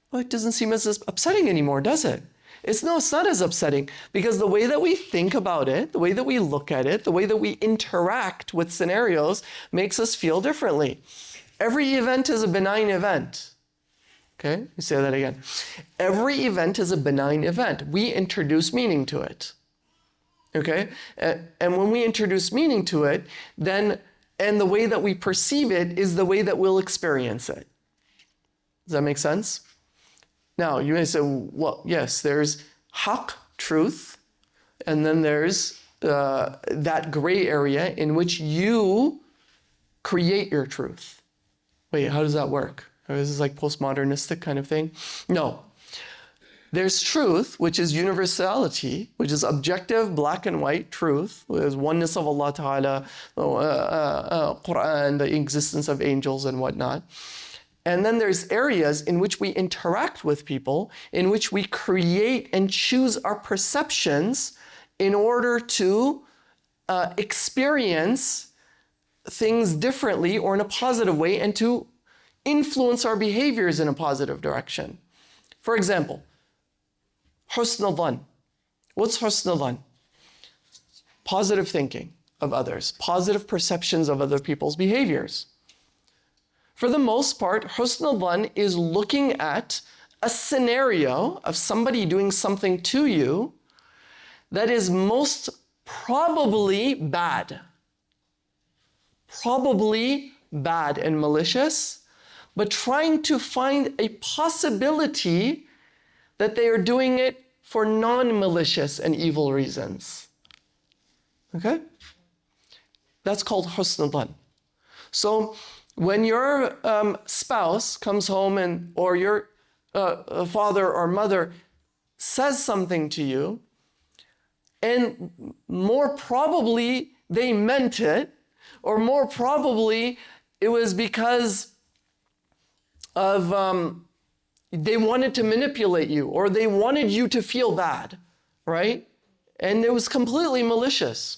Well, it doesn't seem as upsetting anymore, does it? It's not as upsetting, because the way that we think about it, the way that we look at it, the way that we interact with scenarios makes us feel differently. Every event is a benign event. Okay, let me say that again. Every event is a benign event. We introduce meaning to it. Okay, and when we introduce meaning to it, then, and the way that we perceive it is the way that we'll experience it. Does that make sense? Now, you may say, well, yes, there's haqq, truth, and then there's that gray area in which you create your truth. Wait, how does that work? Is this like postmodernistic kind of thing? No. There's truth, which is universality, which is objective, black and white truth. There's oneness of Allah Ta'ala, Quran, the existence of angels and whatnot. And then there's areas in which we interact with people, in which we create and choose our perceptions in order to experience things differently or in a positive way, and to influence our behaviors in a positive direction. For example, husn al-dhan. What's husn al-dhan? Positive thinking of others, positive perceptions of other people's behaviors. For the most part, husn al-dhan is looking at a scenario of somebody doing something to you that is most probably bad. Probably bad and malicious, but trying to find a possibility that they are doing it for non-malicious and evil reasons. Okay? That's called husn al-dhan. So When your spouse comes home or your father or mother says something to you, and more probably they meant it, or more probably it was because of they wanted to manipulate you, or they wanted you to feel bad, right? And it was completely malicious.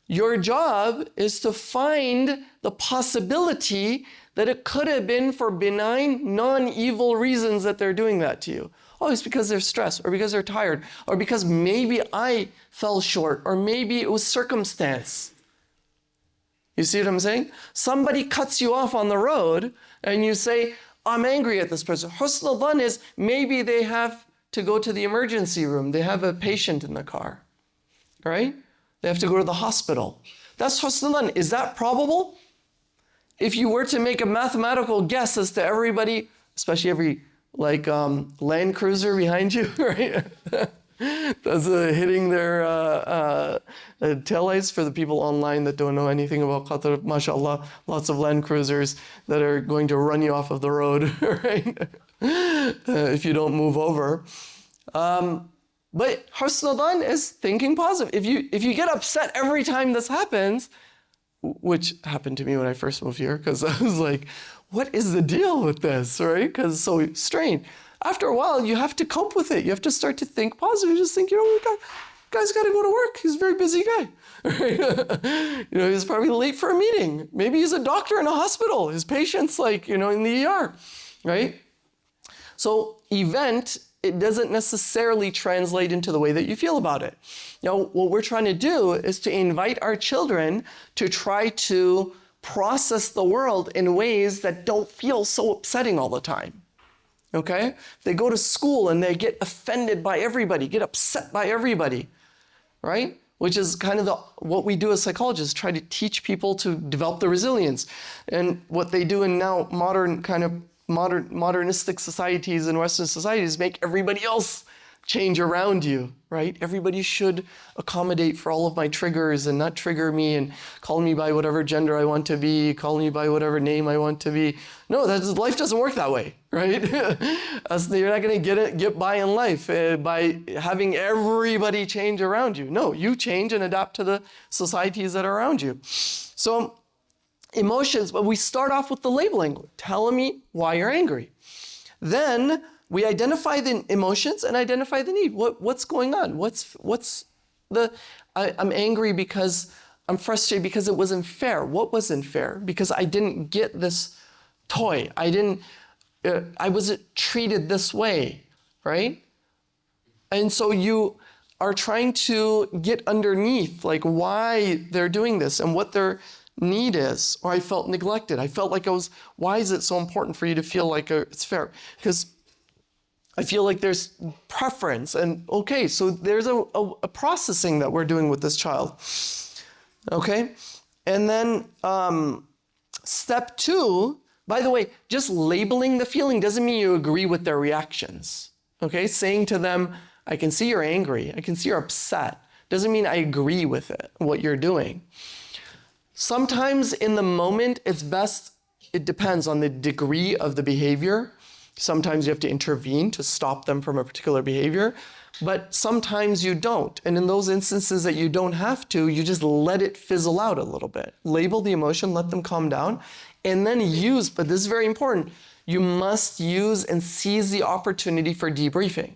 Your job is to find the possibility that it could have been for benign, non-evil reasons that they're doing that to you. Oh, it's because they're stressed, or because they're tired, or because maybe I fell short, or maybe it was circumstance. You see what I'm saying? Somebody cuts you off on the road, and you say, I'm angry at this person. Husn al-dhan is maybe they have to go to the emergency room. They have a patient in the car, right? They have to go to the hospital. That's husn al-dhan. Is that probable? If you were to make a mathematical guess as to everybody, especially every Land Cruiser behind you, right? That's hitting their taillights for the people online that don't know anything about Qatar. MashaAllah, lots of Land Cruisers that are going to run you off of the road, right? If you don't move over. But husn al-dhan is thinking positive. If you get upset every time this happens, which happened to me when I first moved here, because I was like, what is the deal with this, right? Because it's so strange. After a while, you have to cope with it. You have to start to think positive. You just think, guy's got to go to work. He's a very busy guy. Right? He's probably late for a meeting. Maybe he's a doctor in a hospital. His patient's in the ER, right? So event, it doesn't necessarily translate into the way that you feel about it. Now, what we're trying to do is to invite our children to try to process the world in ways that don't feel so upsetting all the time. Okay? They go to school and they get offended by everybody, get upset by everybody, right? Which is kind of what we do as psychologists, try to teach people to develop the resilience. And what they do in now modernistic societies and Western societies make everybody else change around you, right? Everybody should accommodate for all of my triggers and not trigger me and call me by whatever gender I want to be, call me by whatever name I want to be. No, life doesn't work that way, right? You're not going to get by in life by having everybody change around you. No, you change and adapt to the societies that are around you. So emotions, but we start off with the labeling. Tell me why you're angry. Then we identify the emotions and identify the need. What's going on? I'm angry because I'm frustrated because it wasn't fair. What wasn't fair? Because I didn't get this toy. I wasn't treated this way, right? And so you are trying to get underneath why they're doing this and what their need is. Or I felt neglected. I felt like why is it so important for you to feel like it's fair? Because I feel like there's preference, and okay, so there's a processing that we're doing with this child, okay? And then step 2, by the way, just labeling the feeling doesn't mean you agree with their reactions, okay? Saying to them, I can see you're angry, I can see you're upset, doesn't mean I agree with it, what you're doing. Sometimes in the moment, it depends on the degree of the behavior. Sometimes you have to intervene to stop them from a particular behavior, but sometimes you don't. And in those instances that you don't have to, you just let it fizzle out a little bit. Label the emotion, let them calm down, and then but this is very important, you must use and seize the opportunity for debriefing.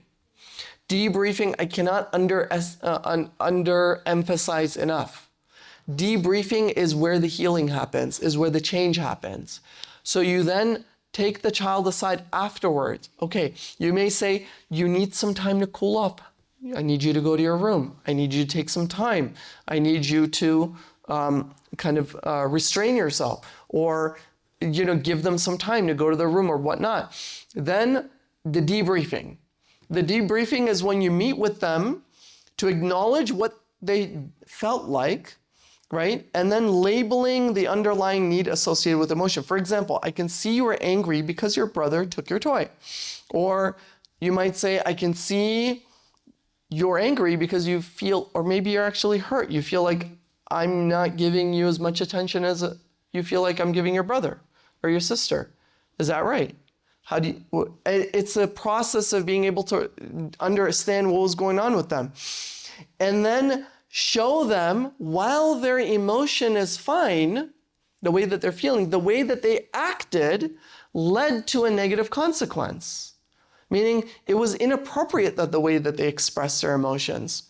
Debriefing, I cannot underemphasize enough. Debriefing is where the healing happens, is where the change happens. So you then take the child aside afterwards. Okay, you may say, you need some time to cool off. I need you to go to your room. I need you to take some time. I need you to restrain yourself, or give them some time to go to their room or whatnot. Then the debriefing. The debriefing is when you meet with them to acknowledge what they felt like, right? And then labeling the underlying need associated with emotion. For example, I can see you were angry because your brother took your toy. Or you might say, I can see you're angry because you feel, or maybe you're actually hurt. You feel like I'm not giving you as much attention as You feel like I'm giving your brother or your sister. Is that right? How do you, it's a process of being able to understand what was going on with them. And then show them while their emotion is fine, the way that they're feeling, the way that they acted led to a negative consequence. Meaning it was inappropriate that the way that they expressed their emotions.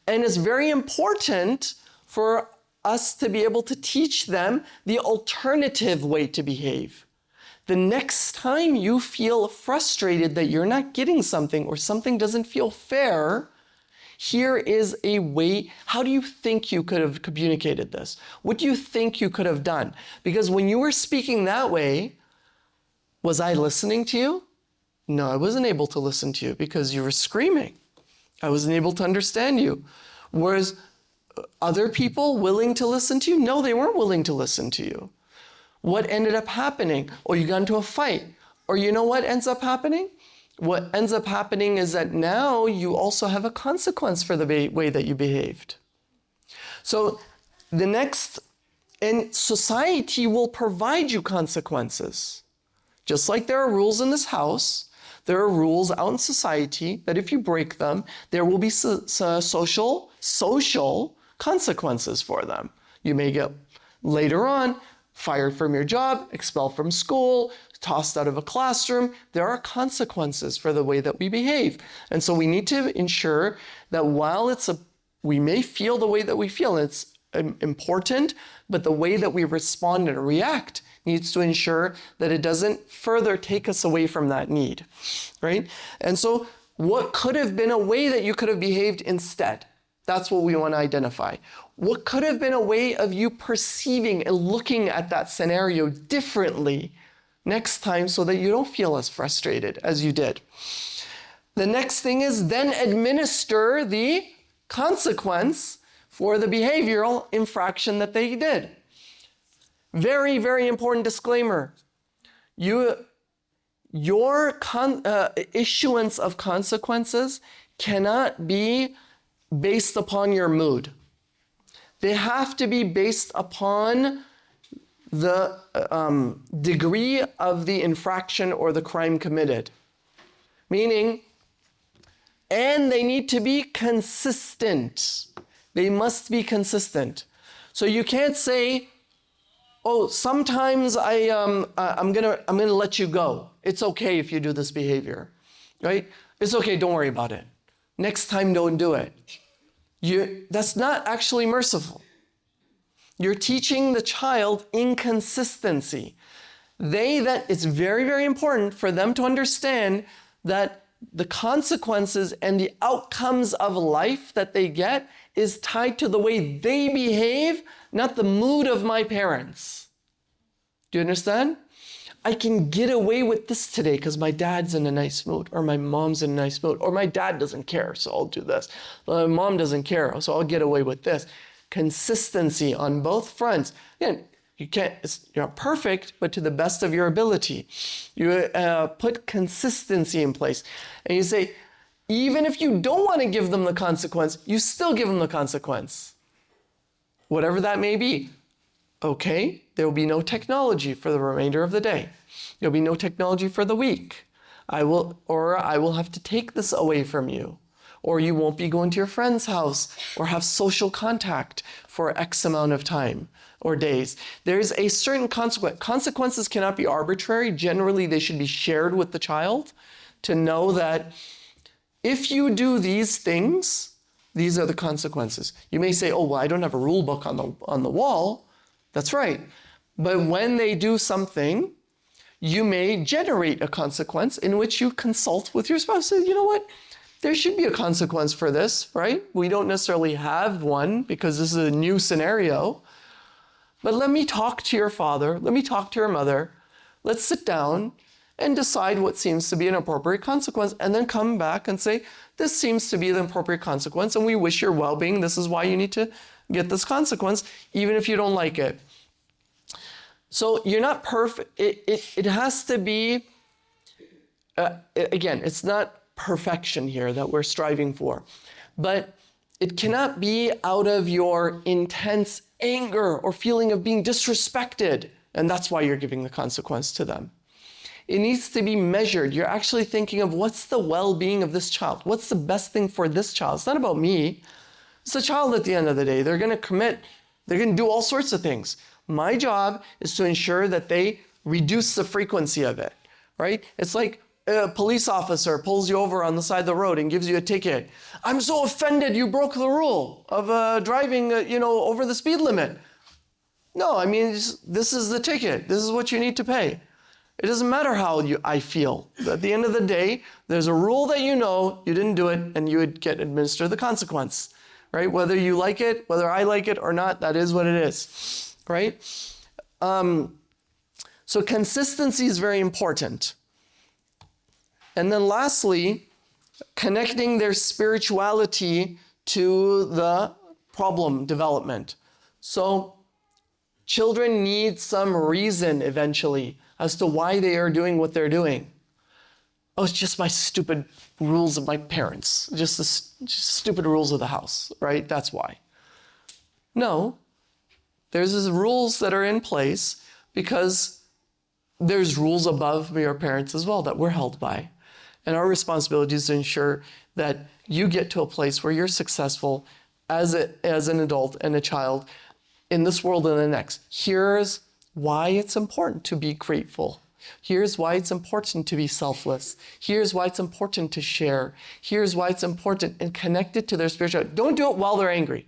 And it's very important for us to be able to teach them the alternative way to behave. The next time you feel frustrated that you're not getting something or something doesn't feel fair, here is a way. How do you think you could have communicated this? What do you think you could have done? Because when you were speaking that way, was I listening to you? No, I wasn't able to listen to you because you were screaming. I wasn't able to understand you. Whereas other people willing to listen to you? No, they weren't willing to listen to you. What ended up happening? Or you got into a fight. Or you know what ends up happening? What ends up happening is that now you also have a consequence for the way that you behaved. So the next, and society will provide you consequences. Just like there are rules in this house, there are rules out in society that if you break them, there will be social consequences for them. You may get later on fired from your job, expelled from school, tossed out of a classroom. There are consequences for the way that we behave. And so we need to ensure that while we may feel the way that we feel, and it's important, but the way that we respond and react needs to ensure that it doesn't further take us away from that need, right? And so what could have been a way that you could have behaved instead? That's what we want to identify. What could have been a way of you perceiving and looking at that scenario differently next time so that you don't feel as frustrated as you did? The next thing is then administer the consequence for the behavioral infraction that they did. Very, very important disclaimer. Your issuance of consequences cannot be based upon your mood. They have to be based upon the degree of the infraction or the crime committed. Meaning, and they need to be consistent. They must be consistent. So you can't say, oh, sometimes I'm gonna let you go. It's okay if you do this behavior, right? It's okay, don't worry about it. Next time, don't do it. That's not actually merciful. You're teaching the child inconsistency. It's very, very important for them to understand that the consequences and the outcomes of life that they get is tied to the way they behave, not the mood of my parents. Do you understand? I can get away with this today because my dad's in a nice mood, or my mom's in a nice mood, or my dad doesn't care, so I'll do this. My mom doesn't care, so I'll get away with this. Consistency on both fronts. Again, you're not perfect, but to the best of your ability. You put consistency in place. And you say, even if you don't want to give them the consequence, you still give them the consequence. Whatever that may be. Okay, there will be no technology for the remainder of the day. There'll be no technology for the week. I will have to take this away from you. Or you won't be going to your friend's house or have social contact for X amount of time or days. There's a certain consequence. Consequences cannot be arbitrary. Generally, they should be shared with the child to know that if you do these things, these are the consequences. You may say, oh, well, I don't have a rule book on the wall. That's right. But when they do something, you may generate a consequence in which you consult with your spouse. Say, you know what? There should be a consequence for this, right? We don't necessarily have one because this is a new scenario. But let me talk to your father. Let me talk to your mother. Let's sit down and decide what seems to be an appropriate consequence, and then come back and say, this seems to be the appropriate consequence, and we wish your well-being. This is why you need to get this consequence, even if you don't like it. So you're not perfect. It has to be, again, it's not perfection here that we're striving for, but It cannot be out of your intense anger or feeling of being disrespected, and that's why you're giving the consequence to them. It needs to be measured. You're actually thinking of what's the well-being of this child? What's the best thing for this child? It's not about me. It's the child at the end of the day. They're going to commit. They're going to do all sorts of things. My job is to ensure that they reduce the frequency of it, right? It's like a police officer pulls you over on the side of the road and gives you a ticket. I'm so offended you broke the rule of driving, over the speed limit. No, I mean, this is the ticket. This is what you need to pay. It doesn't matter how I feel. At the end of the day, there's a rule that you didn't do it, and you would get administered the consequence, right? Whether you like it, whether I like it or not, that is what it is, right? So consistency is very important. And then lastly, connecting their spirituality to the problem development. So children need some reason eventually as to why they are doing what they're doing. Oh, it's just my stupid rules of my parents, just stupid rules of the house, right? That's why. No, there's these rules that are in place because there's rules above your parents as well that we're held by. And our responsibility is to ensure that you get to a place where you're successful as an adult and a child in this world and the next. Here's why it's important to be grateful. Here's why it's important to be selfless. Here's why it's important to share. Here's why it's important and connect it to their spirituality. Don't do it while they're angry,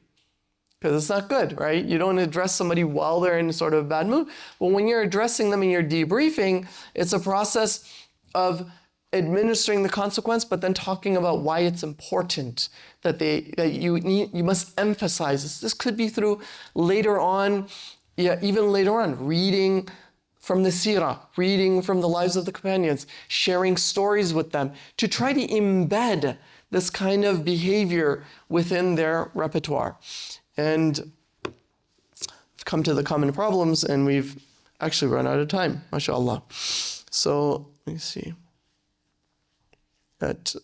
because it's not good, right? You don't address somebody while they're in sort of a bad mood. But when you're addressing them and you're debriefing, it's a process of administering the consequence, but then talking about why it's important that you must emphasize this. This could be through later on, even later on, reading from the seerah, reading from the lives of the companions, sharing stories with them to try to embed this kind of behavior within their repertoire. And we've come to the common problems, and we've actually run out of time, mashallah. So let me see. At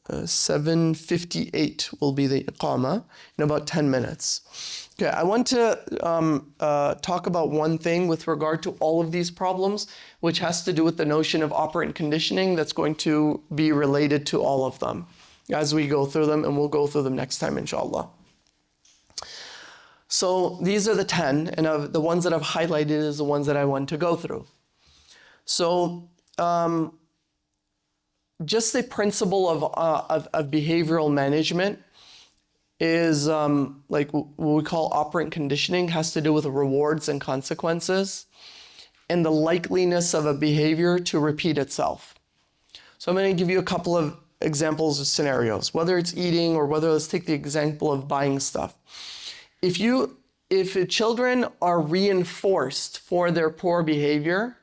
7:58 will be the iqama in about 10 minutes. Okay, I want to talk about one thing with regard to all of these problems, which has to do with the notion of operant conditioning that's going to be related to all of them as we go through them, and we'll go through them next time, inshallah. So these are the 10, and the ones that I've highlighted is the ones that I want to go through. So just the principle of behavioral management is like what we call operant conditioning, has to do with rewards and consequences and the likeliness of a behavior to repeat itself. So I'm going to give you a couple of examples of scenarios, whether it's eating or whether, let's take the example of buying stuff. If children are reinforced for their poor behavior,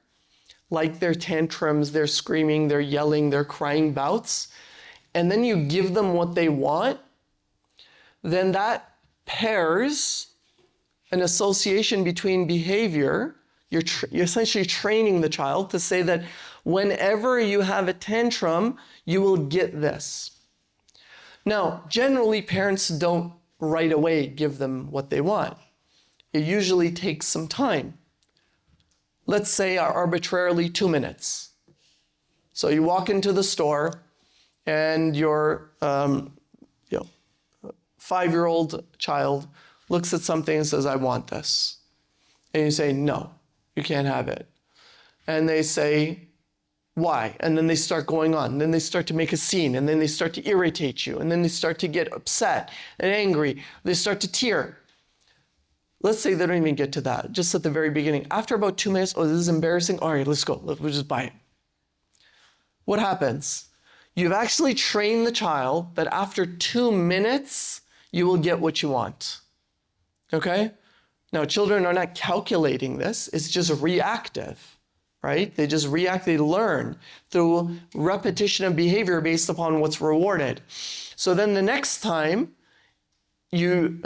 like their tantrums, their screaming, their yelling, their crying bouts, and then you give them what they want, then that pairs an association between behavior. You're essentially training the child to say that whenever you have a tantrum, you will get this. Now, generally, parents don't right away give them what they want. It usually takes some time. Let's say arbitrarily 2 minutes. So you walk into the store and your 5-year-old child looks at something and says, I want this. And you say, no, you can't have it. And they say, why? And then they start going on. And then they start to make a scene. And then they start to irritate you. And then they start to get upset and angry. They start to tear. Let's say they don't even get to that, just at the very beginning. After about 2 minutes, oh, this is embarrassing. All right, let's go. We'll just buy it. What happens? You've actually trained the child that after 2 minutes, you will get what you want. Okay? Now, children are not calculating this. It's just reactive, right? They just react. They learn through repetition of behavior based upon what's rewarded. So then the next time you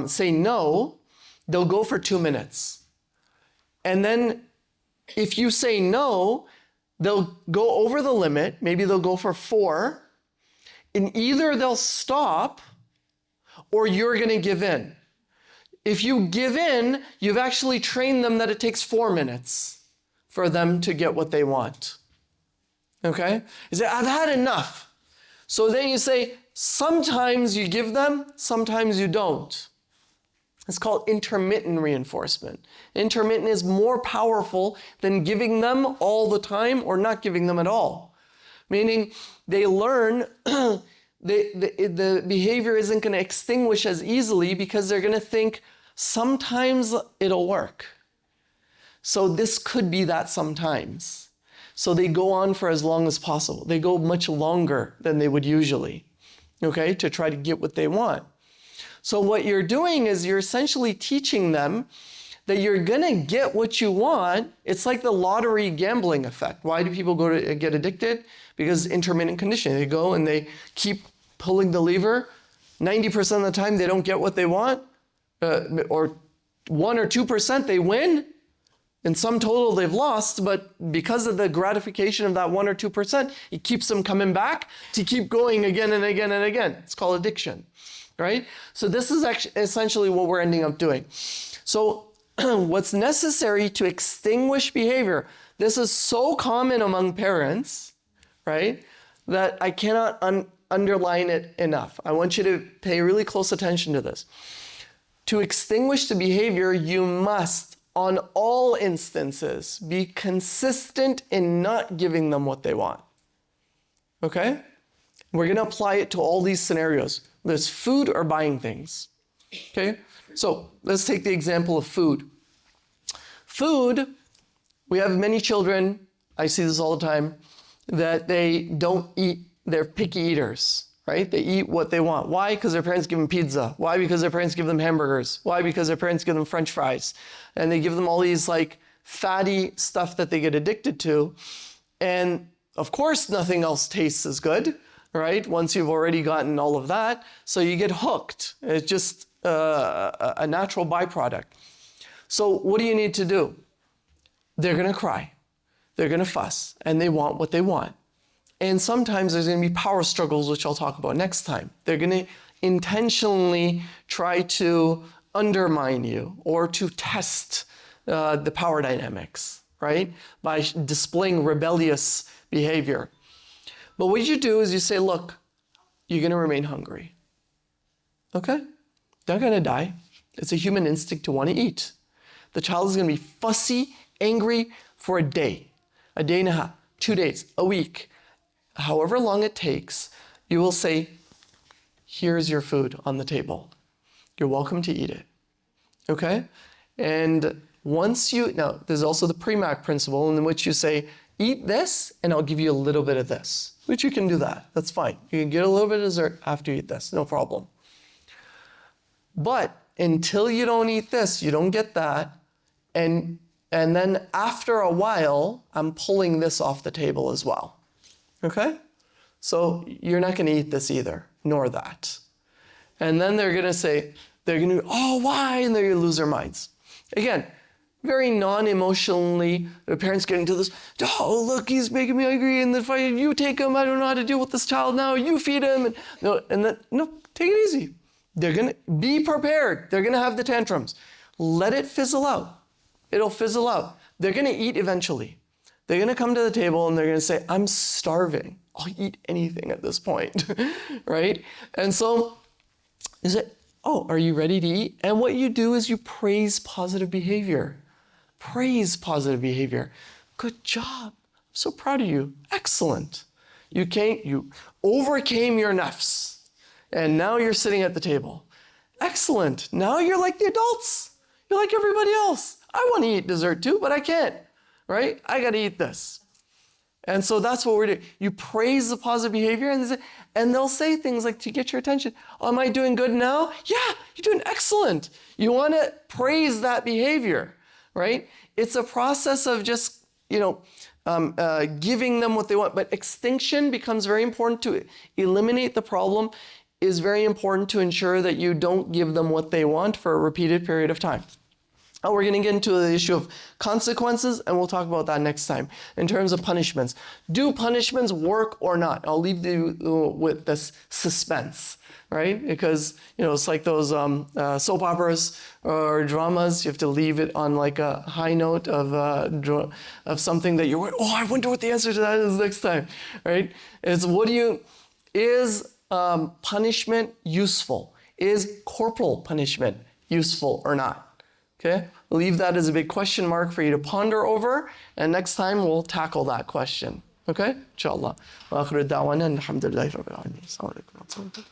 say no, they'll go for 2 minutes. And then if you say no, they'll go over the limit. Maybe they'll go for 4. And either they'll stop or you're going to give in. If you give in, you've actually trained them that it takes 4 minutes for them to get what they want. Okay? You say, I've had enough. So then you say, sometimes you give them, sometimes you don't. It's called intermittent reinforcement. Intermittent is more powerful than giving them all the time or not giving them at all. Meaning they learn the behavior isn't going to extinguish as easily because they're going to think sometimes it'll work. So this could be that sometimes. So they go on for as long as possible. They go much longer than they would usually, okay, to try to get what they want. So what you're doing is you're essentially teaching them that you're going to get what you want. It's like the lottery gambling effect. Why do people go to get addicted? Because intermittent conditioning. They go and they keep pulling the lever. 90% of the time they don't get what they want, or 1 or 2% they win. In sum total they've lost, but because of the gratification of that 1 or 2%, it keeps them coming back to keep going again and again and again. It's called addiction, right? So this is actually essentially what we're ending up doing. So what's necessary to extinguish behavior, this is so common among parents, right, that I cannot underline it enough. I want you to pay really close attention to this. To extinguish the behavior, you must, on all instances, be consistent in not giving them what they want. Okay? We're going to apply it to all these scenarios. There's food or buying things. Okay? So let's take the example of food. Food, we have many children, I see this all the time, that they don't eat, they're picky eaters, right? They eat what they want. Why? Because their parents give them pizza. Why? Because their parents give them hamburgers. Why? Because their parents give them French fries. And they give them all these like fatty stuff that they get addicted to. And of course, nothing else tastes as good, right? Once you've already gotten all of that. So you get hooked. It's just a natural byproduct. So what do you need to do? They're going to cry. They're going to fuss. And they want what they want. And sometimes there's going to be power struggles, which I'll talk about next time. They're going to intentionally try to undermine you or to test the power dynamics, right? By displaying rebellious behavior. But what you do is you say, look, you're going to remain hungry. Okay? They're going to die. It's a human instinct to want to eat. The child is going to be fussy, angry for a day and a half, 2 days, a week. However long it takes, you will say, here's your food on the table. You're welcome to eat it. Okay? And once you, now there's also the Premack principle in which you say, eat this and I'll give you a little bit of this, which you can do that. That's fine. You can get a little bit of dessert after you eat this, no problem. But until you don't eat this, you don't get that. And then after a while, I'm pulling this off the table as well. Okay? So you're not going to eat this either, nor that. And then they're going to say, they're going to, oh, why? And they're going to lose their minds. Again, very non-emotionally, the parents get into this, oh, look, he's making me angry, and if you take him, I don't know how to deal with this child now, you feed him. And then, no, take it easy. They're going to be prepared. They're going to have the tantrums. Let it fizzle out. It'll fizzle out. They're going to eat eventually. They're going to come to the table and they're going to say, I'm starving. I'll eat anything at this point, right? And so you say, oh, are you ready to eat? And what you do is you praise positive behavior. Praise positive behavior. Good job. I'm so proud of you. Excellent. You overcame your nafs. And now you're sitting at the table. Excellent. Now you're like the adults. You're like everybody else. I want to eat dessert too, but I can't, right? I got to eat this. And so that's what we're doing. You praise the positive behavior and they'll say things like to get your attention. Oh, am I doing good now? Yeah, you're doing excellent. You want to praise that behavior, right? It's a process of just, giving them what they want. But extinction becomes very important to eliminate the problem, is very important to ensure that you don't give them what they want for a repeated period of time. We're going to get into the issue of consequences, and we'll talk about that next time. In terms of punishments, do punishments work or not? I'll leave you with this suspense, right? Because it's like those soap operas or dramas. You have to leave it on like a high note of something that you're, I wonder what the answer to that is next time, right? Is punishment useful? Is corporal punishment useful or not? Okay, leave that as a big question mark for you to ponder over, and next time we'll tackle that question. Okay, inshallah. Wa akhiru da'wana alhamdulillahi rabbil alamin. Assalamu alaikum.